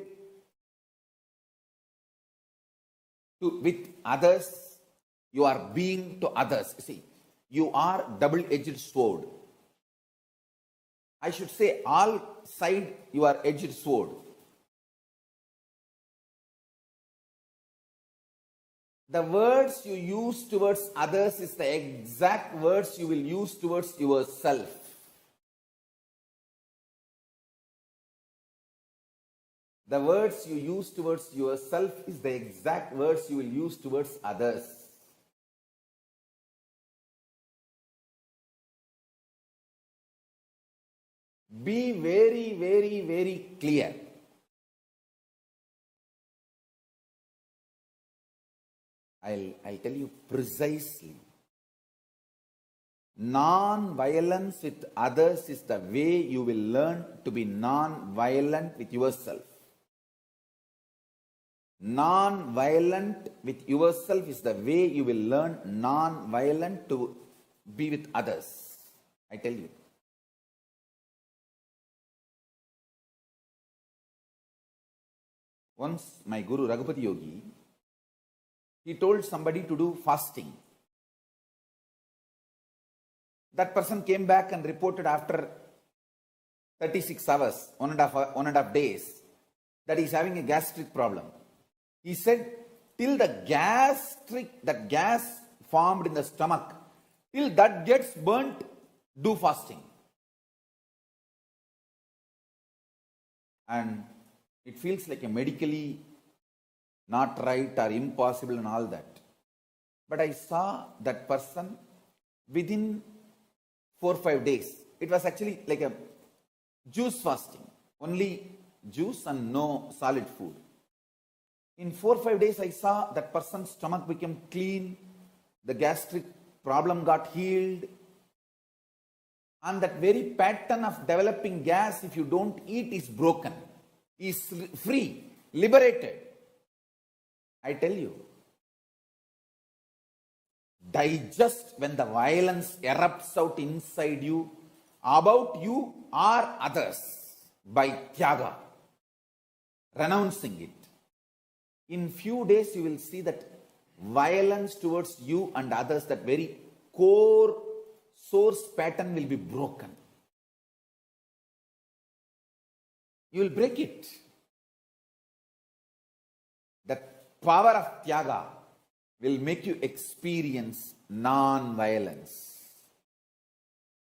with others. You are being to others. See, you are double-edged sword. I should say all side you are edged sword. The words you use towards others is the exact words you will use towards yourself. The words you use towards yourself is the exact words you will use towards others. Be very, very, very clear. I'll tell you precisely. Non-violence with others is the way you will learn to be non-violent with yourself. Non-violent with yourself is the way you will learn non-violent to be with others. I tell you. Once my Guru Raghupati Yogi, he told somebody to do fasting. That person came back and reported after 36 hours, one and a half days, that he is having a gastric problem. He said, till that gas formed in the stomach, till that gets burnt, do fasting. And it feels like a medically not right or impossible and all that. But I saw that person within 4 or 5 days. It was actually like a juice fasting. Only juice and no solid food. In 4 or 5 days, I saw that person's stomach became clean. The gastric problem got healed. And that very pattern of developing gas, if you don't eat, is broken. Is free, liberated. I tell you, digest when the violence erupts out inside you, about you or others, by tyaga, renouncing it. In few days you will see that violence towards you and others, that very core source pattern will be broken. You will break it. The power of tyaga will make you experience non-violence.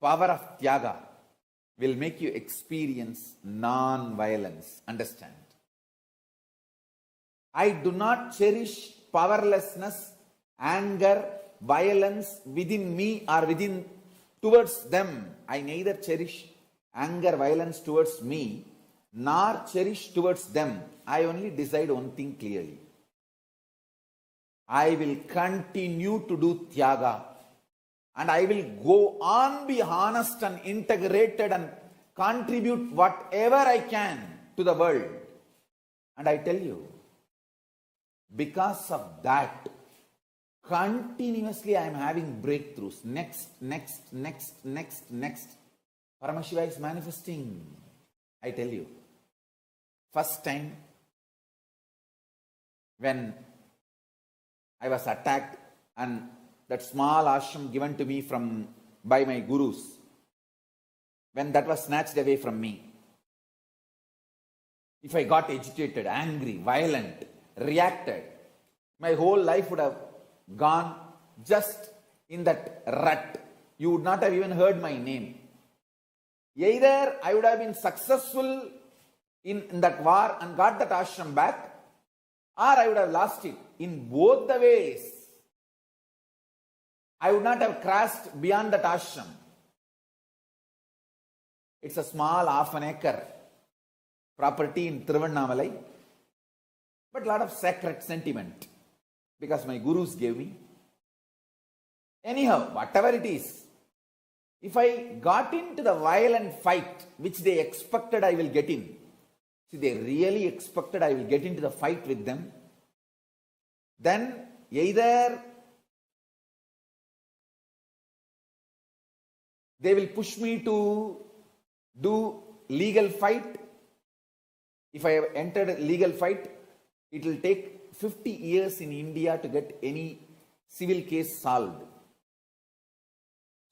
Power of tyaga will make you experience non-violence. Understand? I do not cherish powerlessness, anger, violence within me or within towards them. I neither cherish anger, violence towards me, nor cherish towards them. I only decide one thing clearly. I will continue to do tyaga, and I will go on, be honest and integrated and contribute whatever I can to the world. And I tell you, because of that, continuously I am having breakthroughs. Next. Paramashiva is manifesting. I tell you. First time when I was attacked and that small ashram given to me by my gurus, when that was snatched away from me, if I got agitated, angry, violent, reacted, my whole life would have gone just in that rut. You would not have even heard my name. Either I would have been successful in that war and got that ashram back, or I would have lost it. In both the ways, I would not have crossed beyond that ashram. It's a small half an acre. property in Tiruvannamalai, but a lot of sacred sentiment because my gurus gave me. Anyhow, whatever it is, if I got into the violent fight which they expected I will get in, see, they really expected I will get into the fight with them, then either they will push me to do legal fight. If I have entered a legal fight, it will take 50 years in India to get any civil case solved.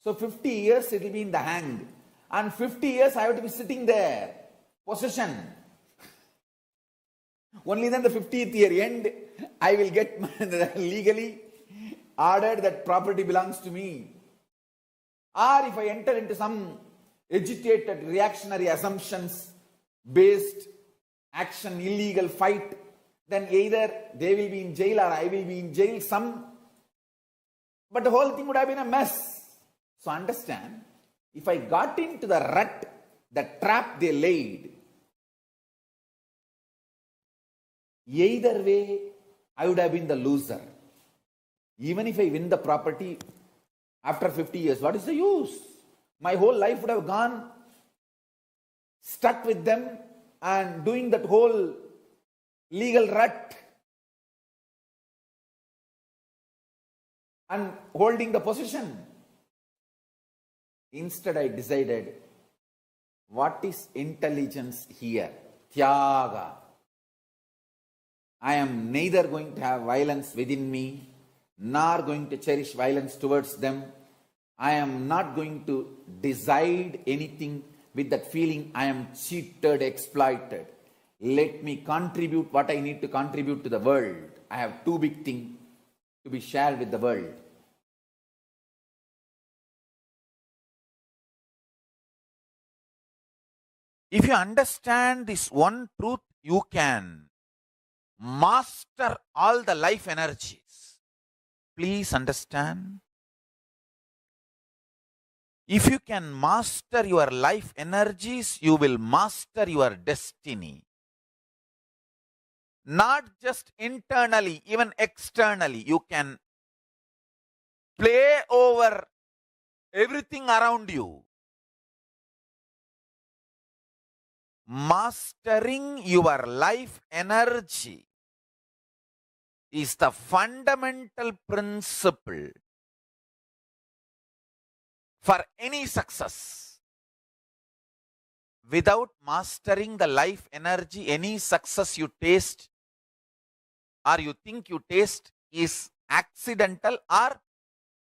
So 50 years it will be in the hand. And 50 years I have to be sitting there. Possession. Only then the 50th year end, I will get legally ordered that property belongs to me. Or if I enter into some agitated reactionary assumptions based action, illegal fight, then either they will be in jail or I will be in jail, but the whole thing would have been a mess. So understand, if I got into the rut, the trap they laid, either way, I would have been the loser. Even if I win the property after 50 years, what is the use? My whole life would have gone stuck with them and doing that whole legal rut and holding the position. Instead, I decided, what is intelligence here? Tyaga. I am neither going to have violence within me, nor going to cherish violence towards them. I am not going to decide anything with that feeling I am cheated, exploited. Let me contribute what I need to contribute to the world. I have two big things to be shared with the world. If you understand this one truth, you can master all the life energies. Please understand. If you can master your life energies, you will master your destiny. Not just internally, even externally. You can play over everything around you. Mastering your life energy is the fundamental principle for any success. Without mastering the life energy, any success you taste or you think you taste is accidental, or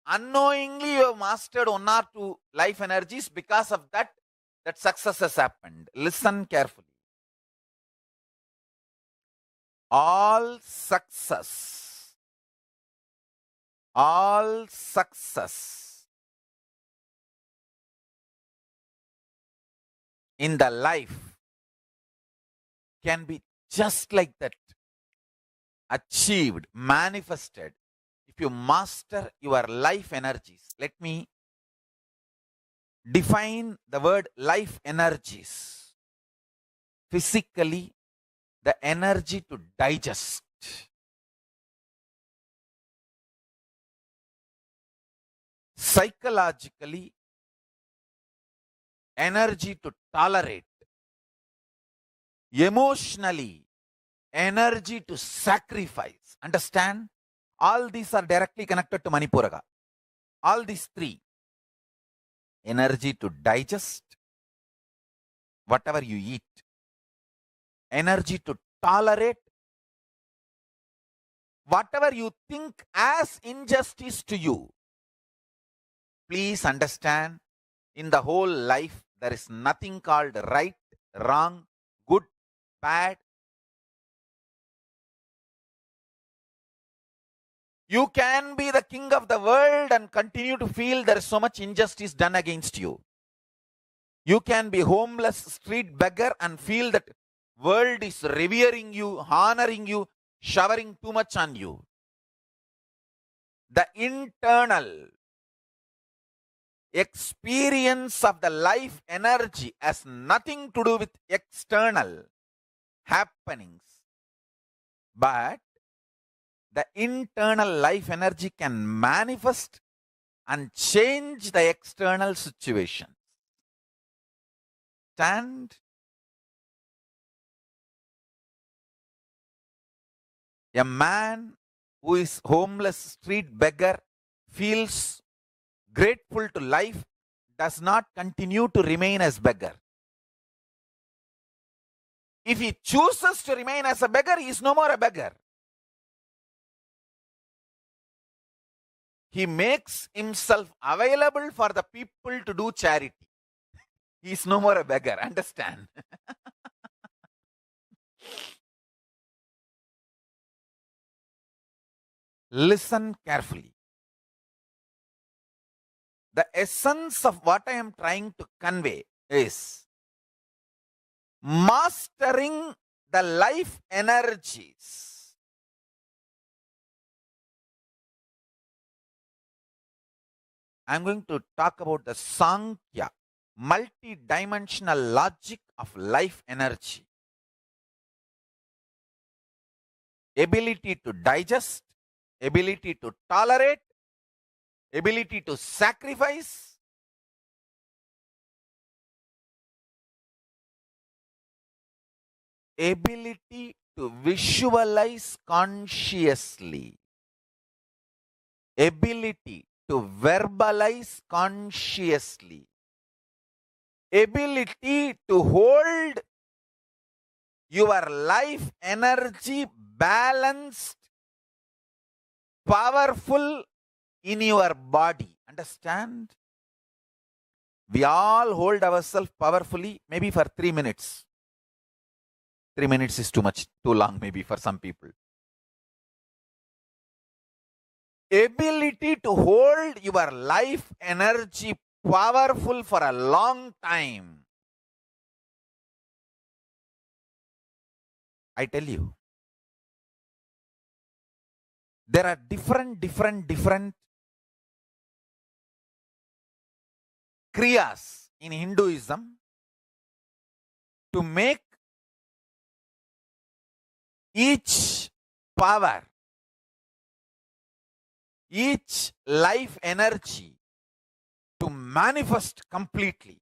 unknowingly you have mastered one or two life energies. Because of that, that success has happened. Listen carefully. All success in the life can be just like that, achieved, manifested, if you master your life energies. Let me define the word life energies. Physically, the energy to digest. Psychologically, energy to tolerate. Emotionally, energy to sacrifice. Understand? All these are directly connected to Manipuraga. All these three. Energy to digest whatever you eat. Energy to tolerate whatever you think as injustice to you. Please understand, in the whole life, there is nothing called right, wrong, good, bad. You can be the king of the world and continue to feel there is so much injustice done against you. You can be homeless, street beggar and feel that world is revering you, honoring you, showering too much on you. The internal experience of the life energy has nothing to do with external. happenings, but the internal life energy can manifest and change the external situation. Stand. A man who is homeless, street beggar, feels grateful to life, does not continue to remain as beggar. If he chooses to remain as a beggar, he is no more a beggar. He makes himself available for the people to do charity. He is no more a beggar. Understand? Listen carefully. The essence of what I am trying to convey is mastering the life energies. I am going to talk about the Sankhya, multi-dimensional logic of life energy. Ability to digest, ability to tolerate, ability to sacrifice, ability to visualize consciously, ability to verbalize consciously, ability to hold your life energy balanced, powerful in your body. Understand? We all hold ourselves powerfully, maybe for 3 minutes. 3 minutes is too much, too long maybe for some people. Ability to hold your life energy powerful for a long time. I tell you, there are different kriyas in Hinduism to make each power, each life energy to manifest completely.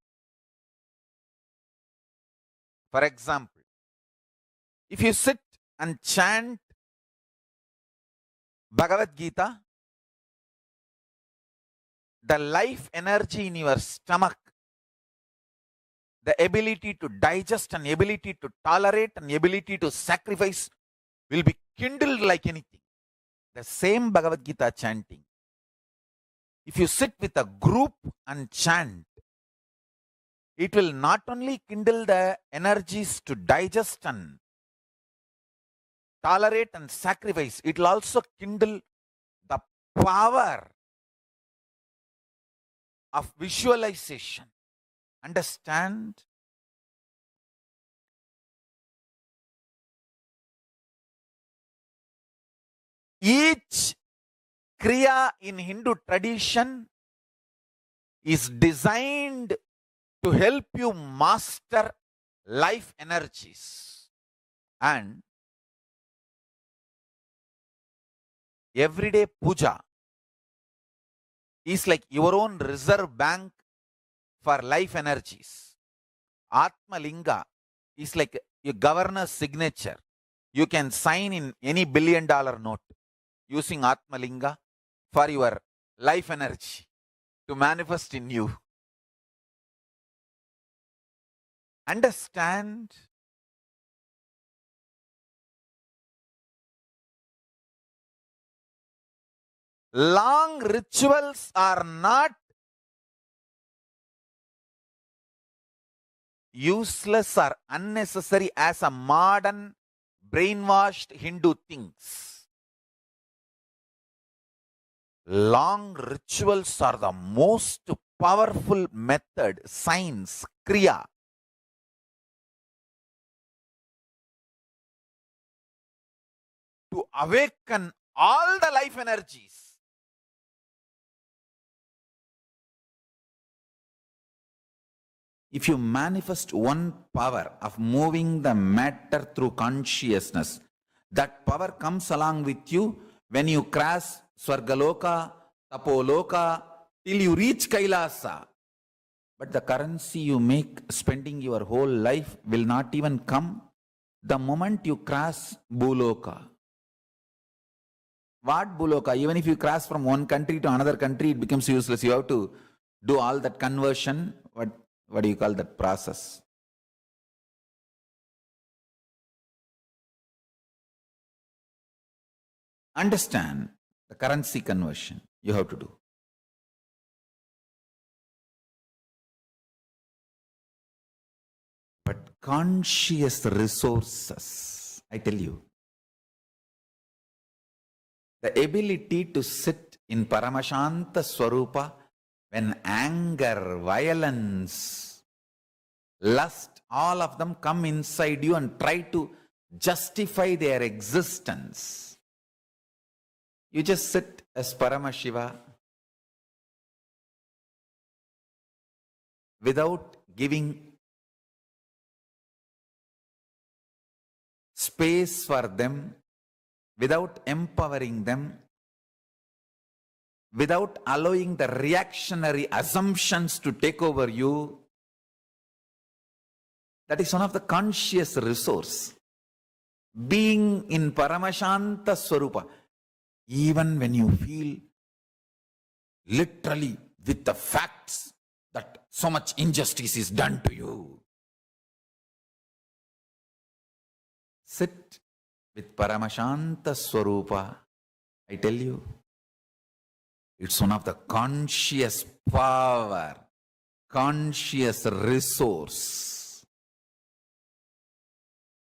For example, if you sit and chant Bhagavad Gita, the life energy in your stomach, the ability to digest and ability to tolerate and ability to sacrifice will be kindled like anything. The same Bhagavad Gita chanting. If you sit with a group and chant, it will not only kindle the energies to digest and tolerate and sacrifice, it will also kindle the power of visualization. Understand? Each kriya in Hindu tradition is designed to help you master life energies. And everyday puja is like your own reserve bank for life energies. Atma Linga is like your governor's signature. You can sign in any $1 billion note using Atma Linga for your life energy to manifest in you. Understand? Long rituals are not useless or unnecessary as a modern brainwashed Hindu thinks. Long rituals are the most powerful method, science, kriya, to awaken all the life energies. if you manifest one power of moving the matter through consciousness, that power comes along with you when you cross Swargaloka, Tapoloka, till you reach Kailasa. But the currency you make spending your whole life will not even come the moment you cross Bhuloka. What Bhuloka? Even if you cross from one country to another country, it becomes useless. You have to do all that conversion. What do you call that process? Understand the currency conversion you have to do. But conscious resources, I tell you, the ability to sit in Paramashanta Swarupa when anger, violence, lust, all of them come inside you and try to justify their existence. You just sit as Paramashiva without giving space for them, without empowering them, without allowing the reactionary assumptions to take over you. That is one of the conscious resource. Being in Paramashanta Swarupa, even when you feel literally with the facts that so much injustice is done to you, sit with Paramashanta Swarupa. I tell you, it's one of the conscious power, conscious resource.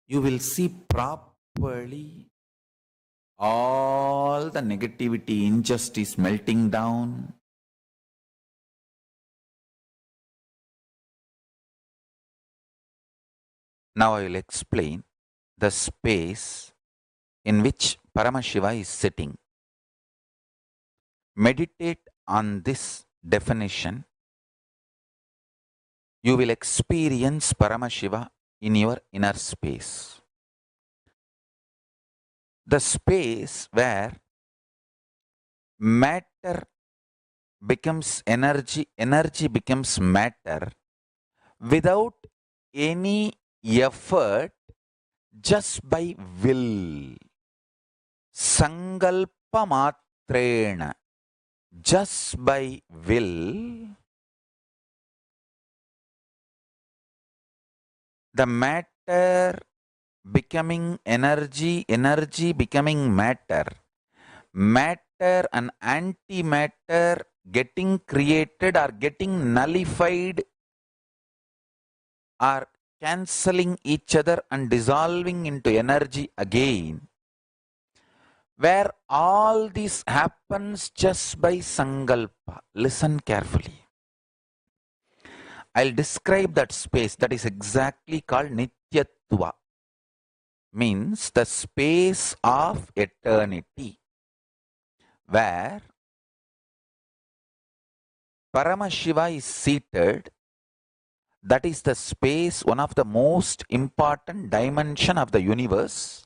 You will see properly all the negativity, injustice melting down. Now I will explain the space in which Paramashiva is sitting. Meditate on this definition. You will experience Paramashiva in your inner space. The space where matter becomes energy, energy becomes matter without any effort, just by will. Sankalpa matrena, just by will, the matter becoming energy, energy becoming matter, matter and antimatter getting created or getting nullified or cancelling each other and dissolving into energy again, where all this happens just by sankalpa. Listen carefully. I'll describe that space. That is exactly called Nityatva, means the space of eternity, where Paramashiva is seated. That is the space, one of the most important dimension of the universe.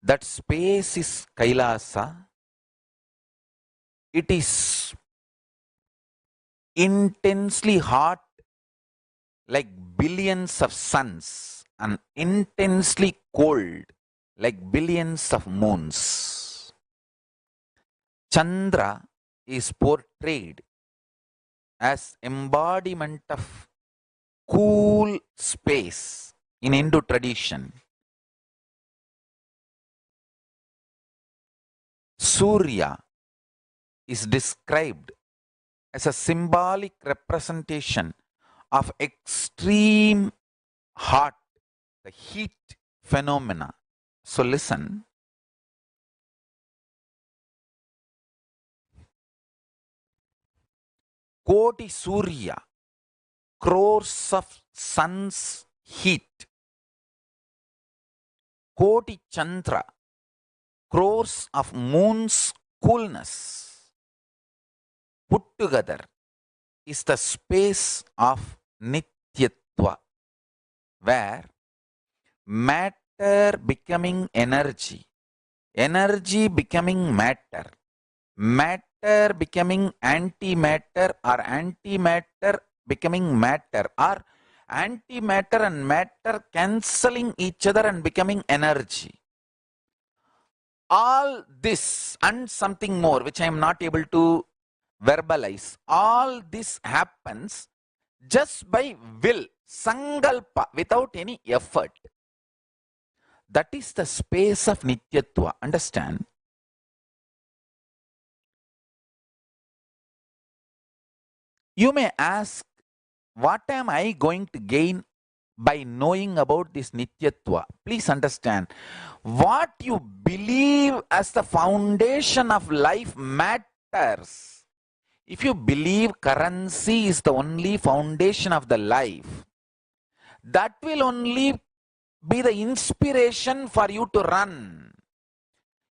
That space is Kailasa. It is intensely hot like billions of suns and intensely cold like billions of moons. Chandra is portrayed as embodiment of cool space in Hindu tradition. Surya is described as a symbolic representation of extreme hot, the heat phenomena. So listen. Koti Surya, crores of sun's heat. Koti Chandra, crores of moon's coolness. Put together is the space of Nityatva, where matter becoming energy, energy becoming matter, matter becoming antimatter, or antimatter becoming matter, or antimatter and matter cancelling each other and becoming energy. All this and something more, which I am not able to verbalize, all this happens just by will, sangalpa, without any effort. That is the space of Nityatva. Understand? You may ask, what am I going to gain by knowing about this Nityatva? Please understand, what you believe as the foundation of life matters. If you believe currency is the only foundation of the life, that will only be the inspiration for you to run.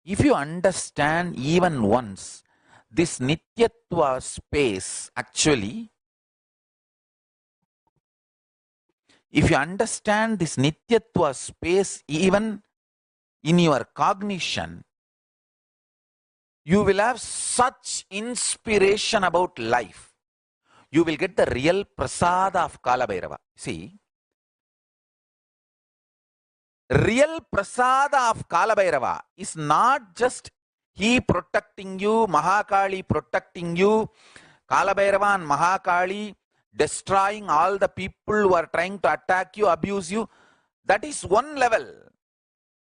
If you understand even once this Nityatva space, actually, if you understand this Nityatva space even in your cognition, you will have such inspiration about life. You will get the real prasada of Kalabhairava. See, real prasada of Kalabhairava is not just he protecting you, Mahakali protecting you, Kalabhairava and Mahakali destroying all the people who are trying to attack you, abuse you. That is one level.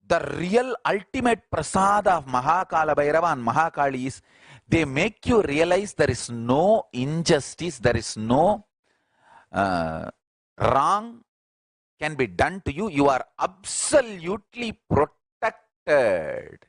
The real ultimate prasada of Mahakalabhairava and Mahakali is they make you realize there is no injustice, there is no wrong can be done to you. You are absolutely protected.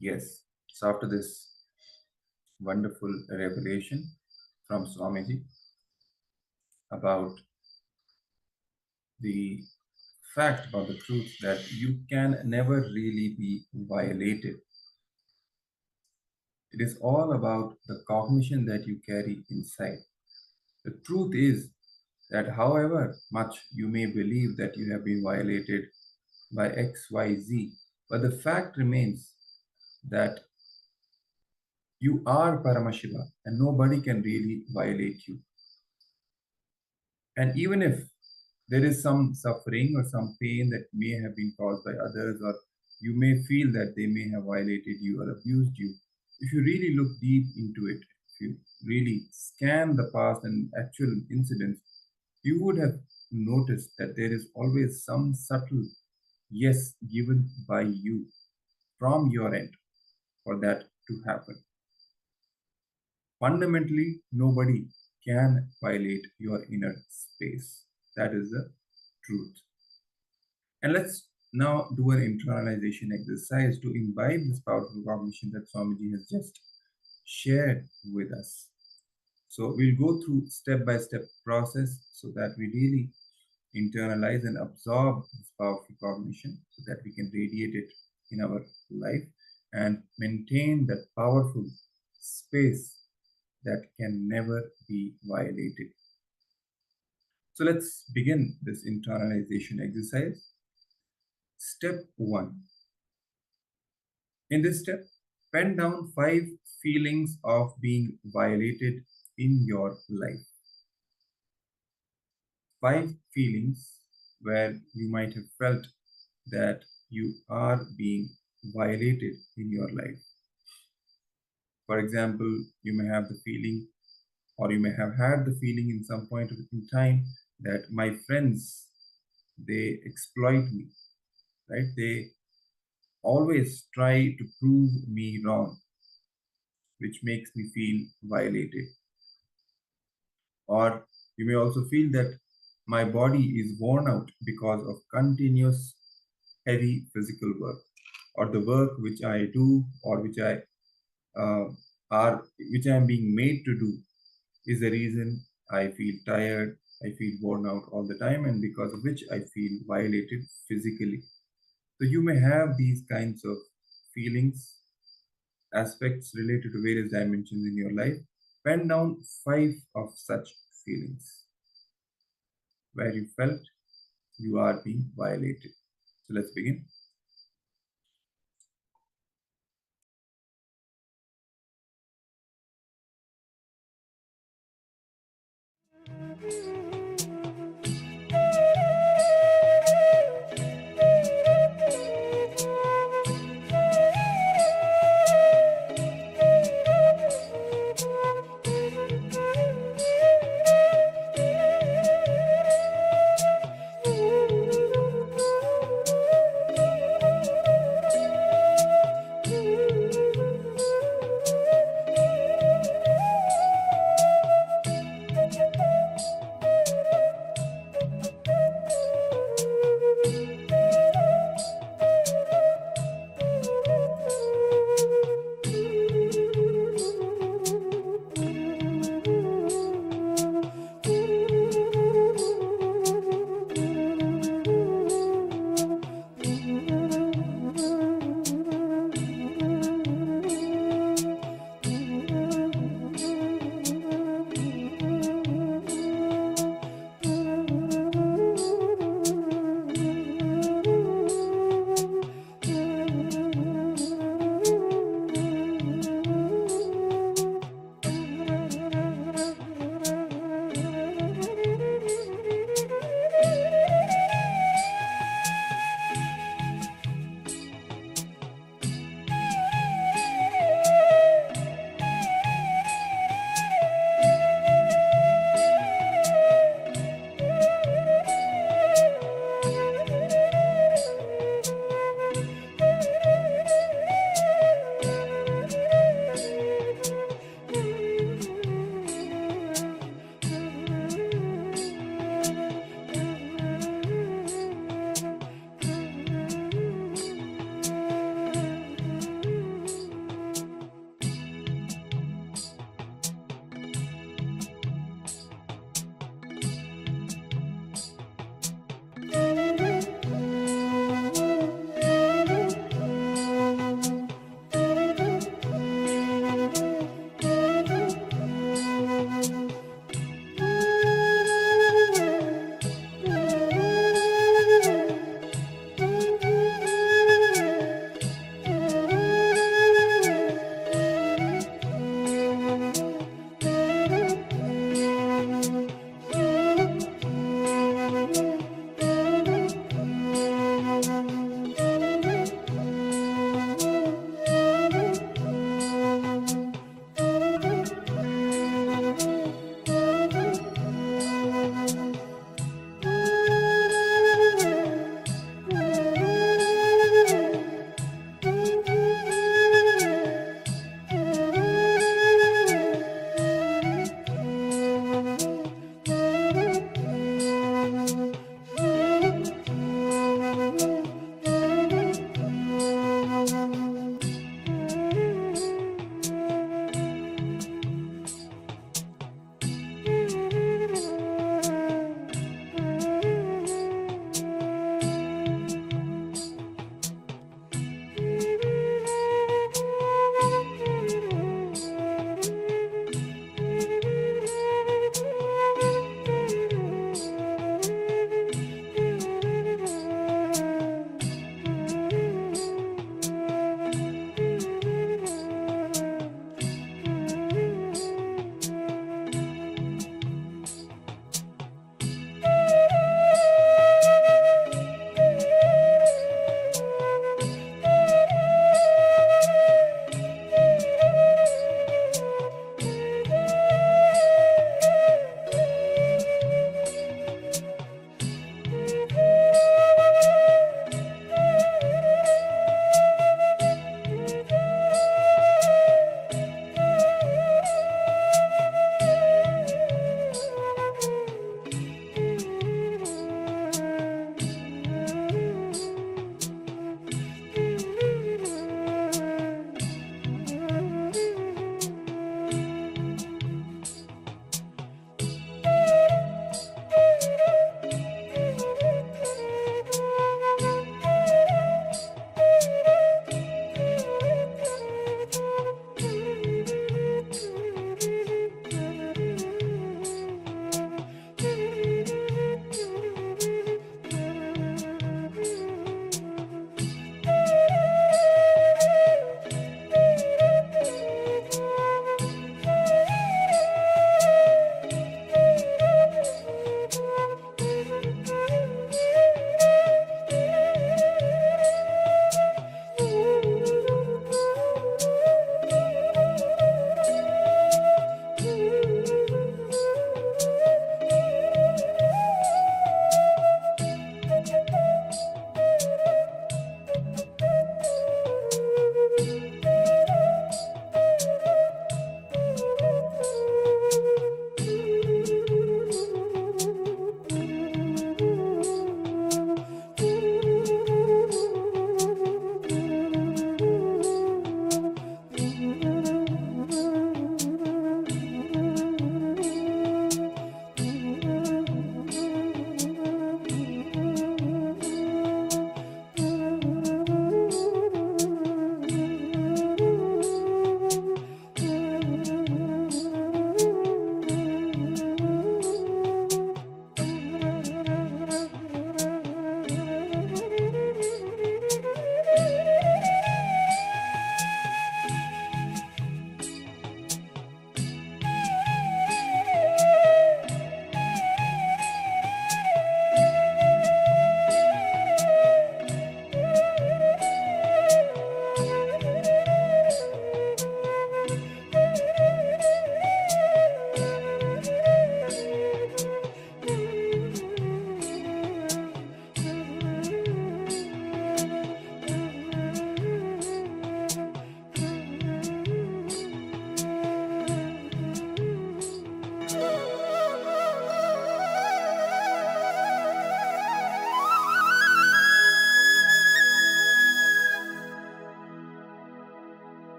Yes. So after this wonderful revelation from Swamiji about the fact, about the truth that you can never really be violated. It is all about the cognition that you carry inside. The truth is that however much you may believe that you have been violated by X, Y, Z, but the fact remains that you are Paramashiva and nobody can really violate you. And even if there is some suffering or some pain that may have been caused by others, or you may feel that they may have violated you or abused you, if you really look deep into it, if you really scan the past and actual incidents, you would have noticed that there is always some subtle yes given by you from your end for that to happen. Fundamentally, nobody can violate your inner space. That is the truth. And let's now do an internalization exercise to imbibe this powerful cognition that Swamiji has just shared with us. So we'll go through step-by-step process so that we really internalize and absorb this powerful cognition so that we can radiate it in our life and maintain that powerful space that can never be violated. So let's begin this internalization exercise. Step 1. In this step, pen down 5 feelings of being violated in your life. 5 feelings where you might have felt that you are being violated in your life. For example, you may have the feeling, or you may have had the feeling in some point in time that my friends, they exploit me, right? They always try to prove me wrong. which makes me feel violated. Or you may also feel that my body is worn out because of continuous heavy physical work, or the work which I do, or uh, which I am being made to do, is the reason I feel tired, I feel worn out all the time, and because of which I feel violated physically. So you may have these kinds of feelings, aspects related to various dimensions in your life. Pen down 5 of such feelings where you felt you are being violated. So let's begin.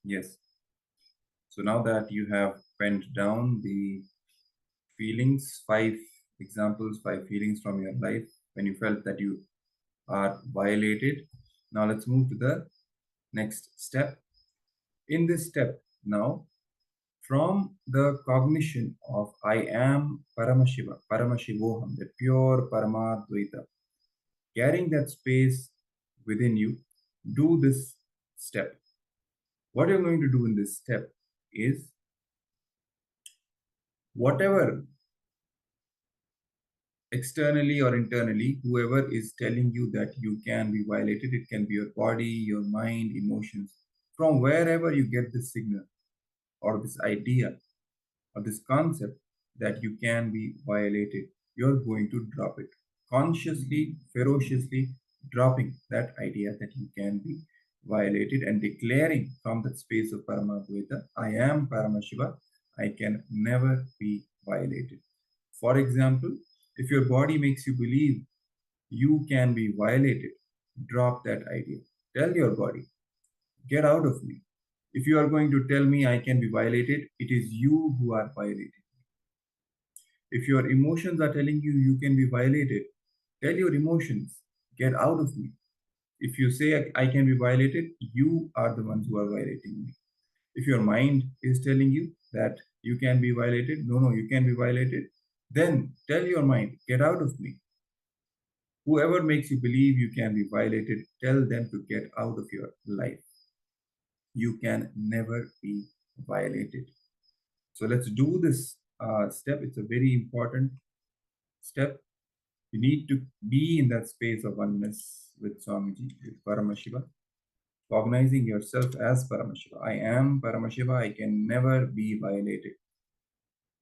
Yes. So now that you have penned down the feelings, 5 examples, 5 feelings from your life when you felt that you are violated. Now let's move to the next step. In this step, now from the cognition of I am Paramashiva, Paramashivoham, the pure Paramadvaita, carrying that space within you, do this step. What you're going to do in this step is whatever externally or internally, whoever is telling you that you can be violated, it can be your body, your mind, emotions, from wherever you get this signal or this idea or this concept that you can be violated, you're going to drop it. Consciously, ferociously dropping that idea that you can be violated and declaring from that space of Paramadvaita, I am Paramashiva, I can never be violated. For example, if your body makes you believe you can be violated, drop that idea. Tell your body, get out of me. If you are going to tell me I can be violated, it is you who are violated. If your emotions are telling you you can be violated, tell your emotions, get out of me. If you say I can be violated, you are the ones who are violating me. If your mind is telling you that you can be violated, no, you can be violated, then tell your mind, get out of me. Whoever makes you believe you can be violated, tell them to get out of your life. You can never be violated. So let's do this step. It's a very important step. You need to be in that space of oneness with Swamiji, with Paramashiva, cognizing yourself as Paramashiva. I am Paramashiva. I can never be violated.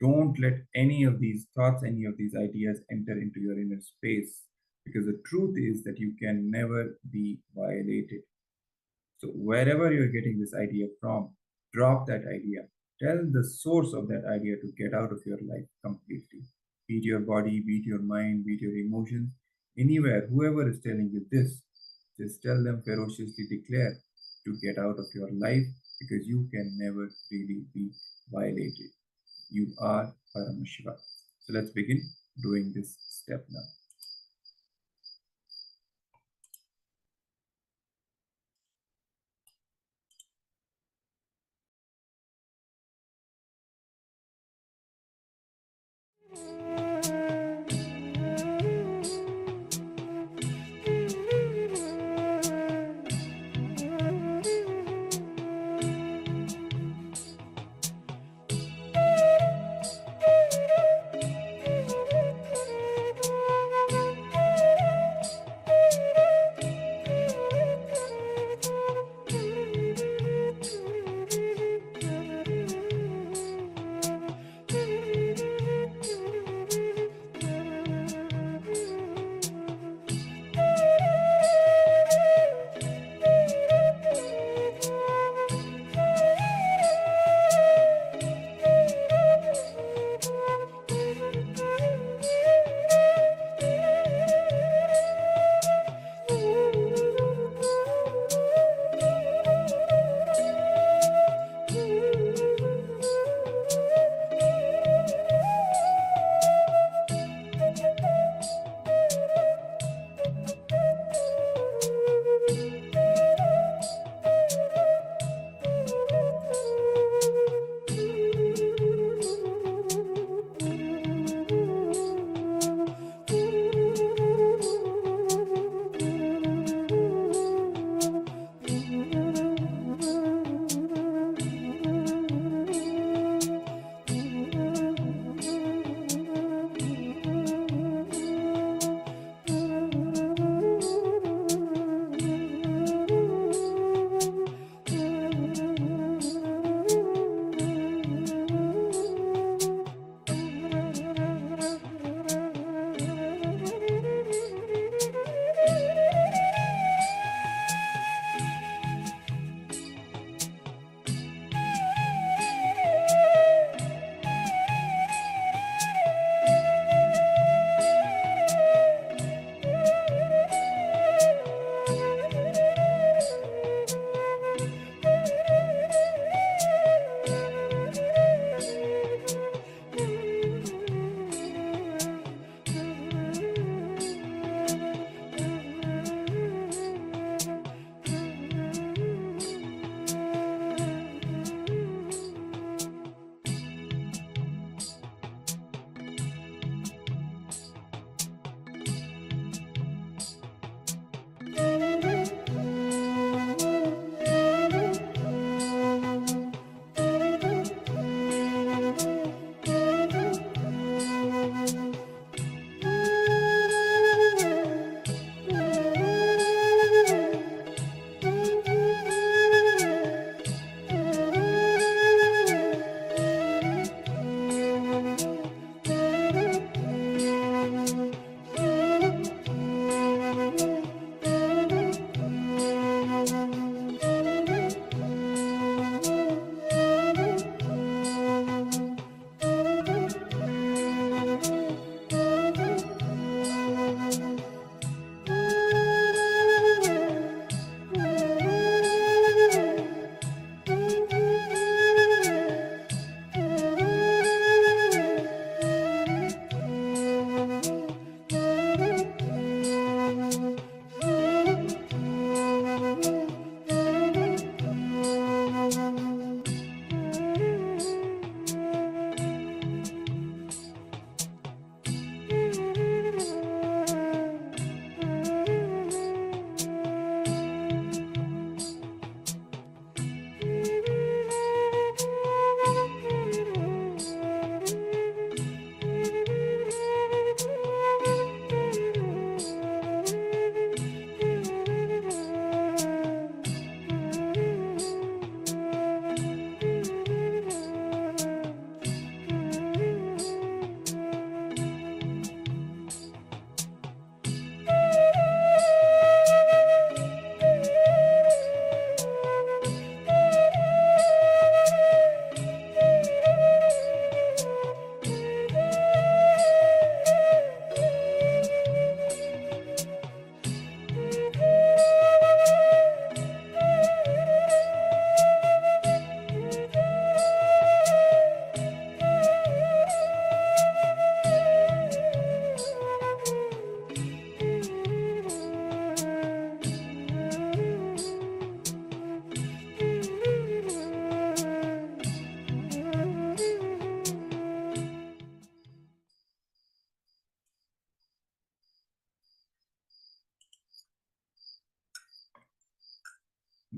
Don't let any of these thoughts, any of these ideas enter into your inner space, because the truth is that you can never be violated. So wherever you're getting this idea from, drop that idea. Tell the source of that idea to get out of your life completely. Be it your body, be it your mind, be it your emotions, anywhere, whoever is telling you this, just tell them, ferociously declare to get out of your life, because you can never really be violated. You are Paramashiva. So let's begin doing this step now.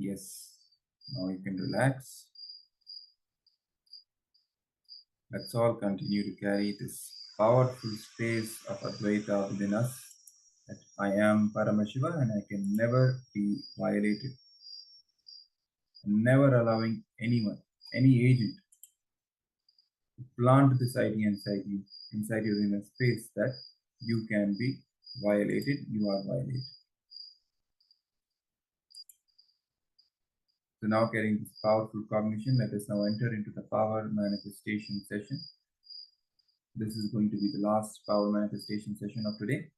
Yes. Now you can relax. Let's all continue to carry this powerful space of Advaita within us, that I am Paramashiva and I can never be violated, never allowing anyone, any agent, to plant this idea inside your inner space that you can be violated, you are violated. So now carrying this powerful cognition, let us now enter into the power manifestation session. This is going to be the last power manifestation session of today.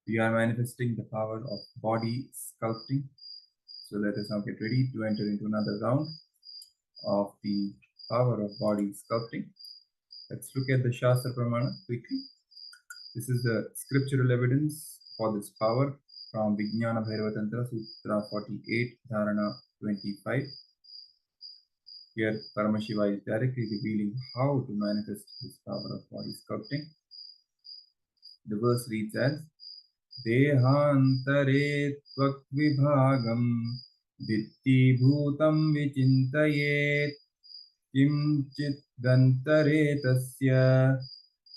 We are manifesting the power of body sculpting. So let us now get ready to enter into another round of the power of body sculpting. Let's look at the Shastra Pramana quickly. This is the scriptural evidence for this power from Vijnana Bhairava Tantra Sutra 48, Dharana 25. Here Paramashiva is directly revealing how to manifest this power of body sculpting. The verse reads as Dehantare tvakvibhagam ditti bhutam vichintayet kimchit dantare tasya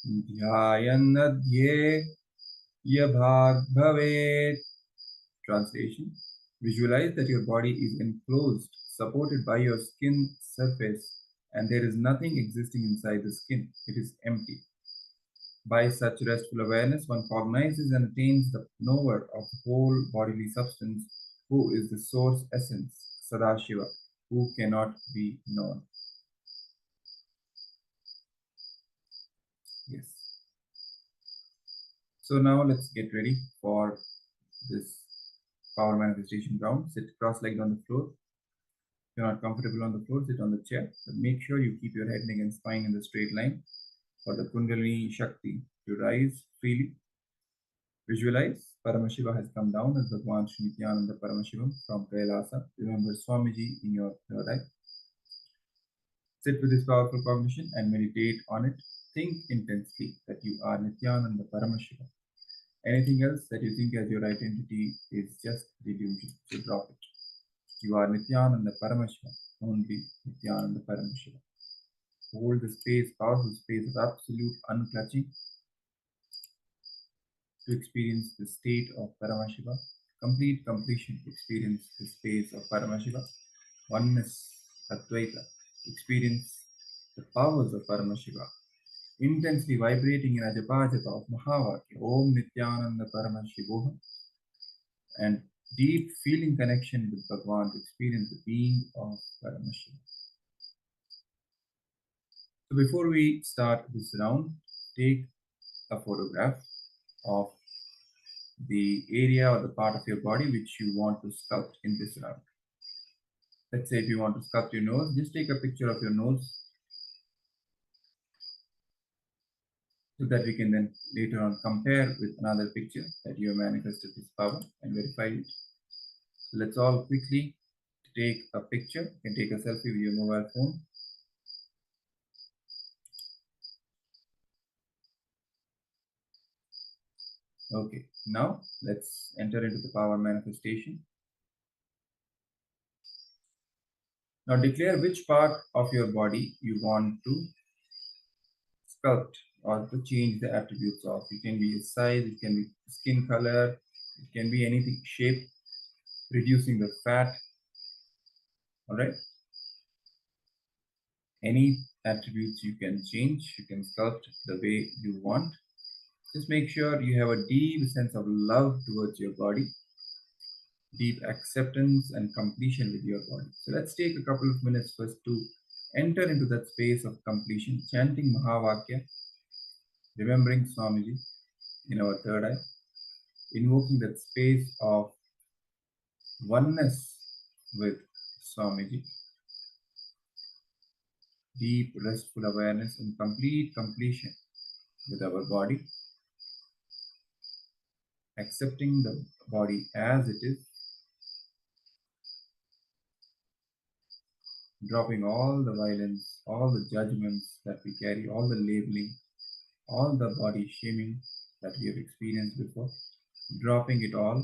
dhyayanadhye yabhag bhavet. Translation: visualize that your body is enclosed, supported by your skin surface, and there is nothing existing inside the skin. It is empty. By such restful awareness, one cognizes and attains the knower of the whole bodily substance, who is the source essence, Sadashiva, who cannot be known. Yes. So now let's get ready for this power manifestation round. Sit cross-legged on the floor. If you're not comfortable on the floor, sit on the chair. But make sure you keep your head, neck, and spine in the straight line for the Kundalini Shakti to rise freely. Visualize Paramashiva has come down as Bhagwan Sri Nithyananda Paramashivam from KAILASA. Remember Swamiji in your third eye. Sit with this powerful cognition and meditate on it. Think intensely that you are Nithyananda Paramashiva. Anything else that you think as your identity is just delusion, so drop it. You are Nithyananda Paramashiva, only Nithyananda Paramashiva. Hold the space, powerful space of absolute unclutching to experience the state of Paramashiva. Complete completion to experience the space of Paramashiva. Oneness, Advaita, experience the powers of Paramashiva. Intensely vibrating in Ajapajapa of Mahavakya, Om Nithyananda Paramashivoham, and deep feeling connection with Bhagwan to experience the being of Paramashiva. So before we start this round, take a photograph of the area or the part of your body which you want to sculpt in this round. Let's say if you want to sculpt your nose, just take a picture of your nose so that we can then later on compare with another picture that you have manifested this power and verify it. So let's all quickly take a picture. You can take a selfie with your mobile phone. Okay, now let's enter into the power manifestation. Now declare which part of your body you want to sculpt or to change the attributes of. It can be a size, it can be skin color, it can be anything, shape, reducing the fat. All right. Any attributes you can change, you can sculpt the way you want. Just make sure you have a deep sense of love towards your body, deep acceptance and completion with your body. So let's take a couple of minutes first to enter into that space of completion, chanting Mahavakya, remembering Swamiji in our third eye, invoking that space of oneness with Swamiji, deep restful awareness and complete completion with our body, accepting the body as it is, dropping all the violence, all the judgments that we carry, all the labeling, all the body shaming that we have experienced before, dropping it all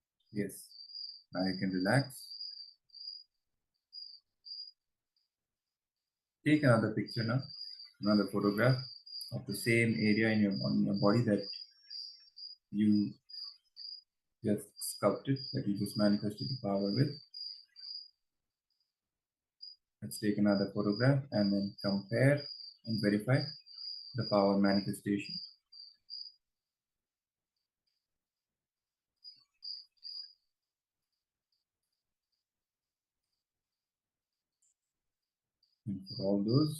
Yes. Now you can relax. Take another picture now, another photograph of the same area on your body that you just sculpted, that you just manifested the power with. Let's take another photograph and then compare and verify the power manifestation. And for all those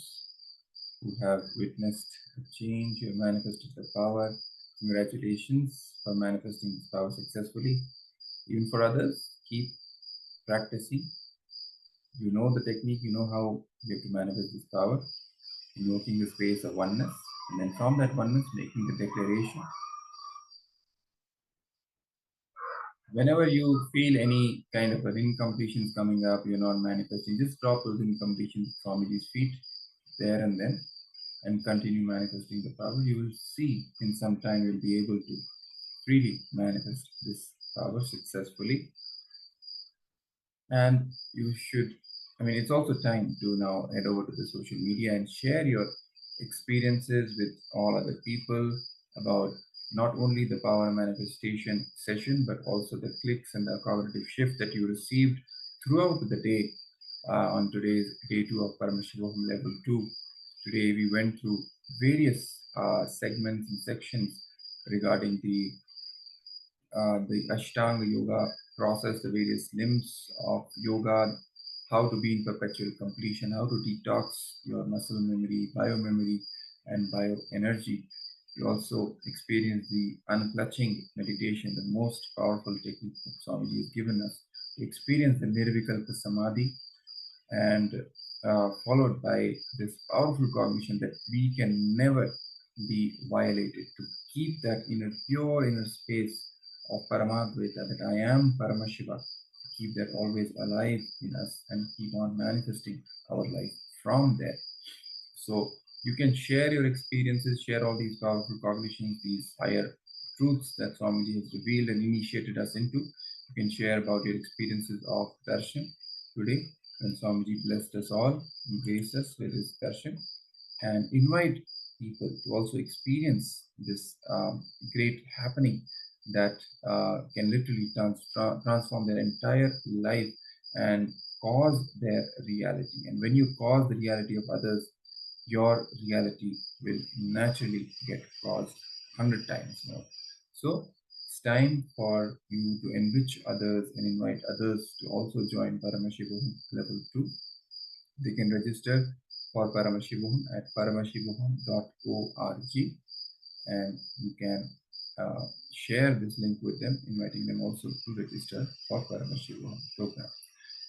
who have witnessed a change, you have manifested the power, congratulations for manifesting this power successfully. Even for others, keep practicing. You know the technique, you know how you have to manifest this power, invoking the space of oneness, and then from that oneness, making the declaration. Whenever you feel any kind of an incompletions coming up, you're not manifesting, just drop those incompletions at Swamiji's feet there and then, and continue manifesting the power. You will see in some time you'll be able to freely manifest this power successfully. And you should, it's also time to now head over to the social media and share your experiences with all other people about not only the power manifestation session, but also the clicks and the cognitive shift that you received throughout the day on today's day 2 of Paramashivoham Level 2. Today we went through various segments and sections regarding the Ashtanga Yoga process, the various limbs of yoga, how to be in perpetual completion, how to detox your muscle memory, biomemory, and bioenergy. You also experience the unclutching meditation, the most powerful technique that Swamiji has given us to experience the Nirvikalpa Samadhi, and followed by this powerful cognition that we can never be violated, to keep that pure inner space of Paramadvaita, that I am Paramashiva, keep that always alive in us and keep on manifesting our life from there. So you can share your experiences, share all these powerful cognitions, these higher truths that Swamiji has revealed and initiated us into. You can share about your experiences of darshan today, when Swamiji blessed us all and graced us with his darshan, and invite people to also experience this great happening that can literally transform their entire life and cause their reality. And when you cause the reality of others, your reality will naturally get caused 100 times more. So it's time for you to enrich others and invite others to also join Paramashivoham Level 2. They can register for Paramashivoham at paramashivoham.org, and you can share this link with them, inviting them also to register for Paramashivoham program.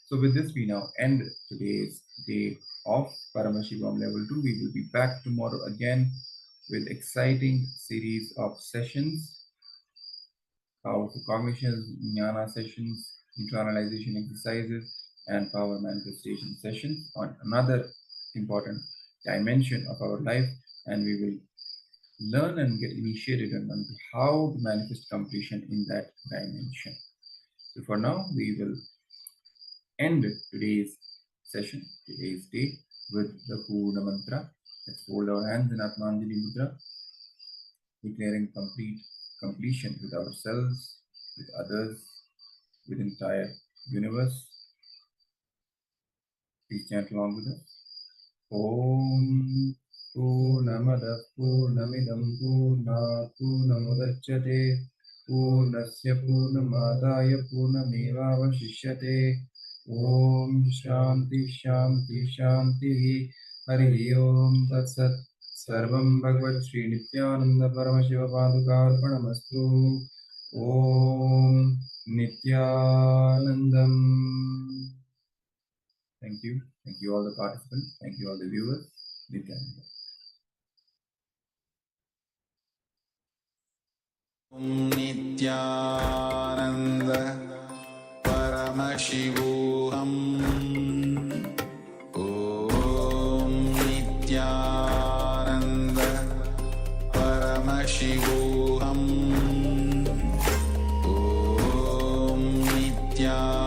So with this, we now end today's day of Paramashivoham Level 2. We will be back tomorrow again with exciting series of sessions, powerful cognitions, jnana sessions, internalization exercises, and power manifestation sessions on another important dimension of our life, and we will learn and get initiated on how to manifest completion in that dimension. So for now, we will end today's session, today's day, with the Purna Mantra. Let's fold our hands in Atmanjali Mudra, declaring completion with ourselves, with others, with entire universe. Please chant along with us. Om Purnamada Purnamidam Purnat Purnamudachyate Purnasya Purnamadaya Purnamevavashishyate. Om Shanti Shanti Shanti. Hari Om Tat Sat. Sarvam Bhagavad Sri Nithyananda Paramashiva Padukarpanamastu. Om Nithyanandam. Thank you. Thank you all the participants. Thank you all the viewers. Nithyananda. Nithyananda Paramashivoham. Om Nithyananda Paramashivoham. Om Nithyananda.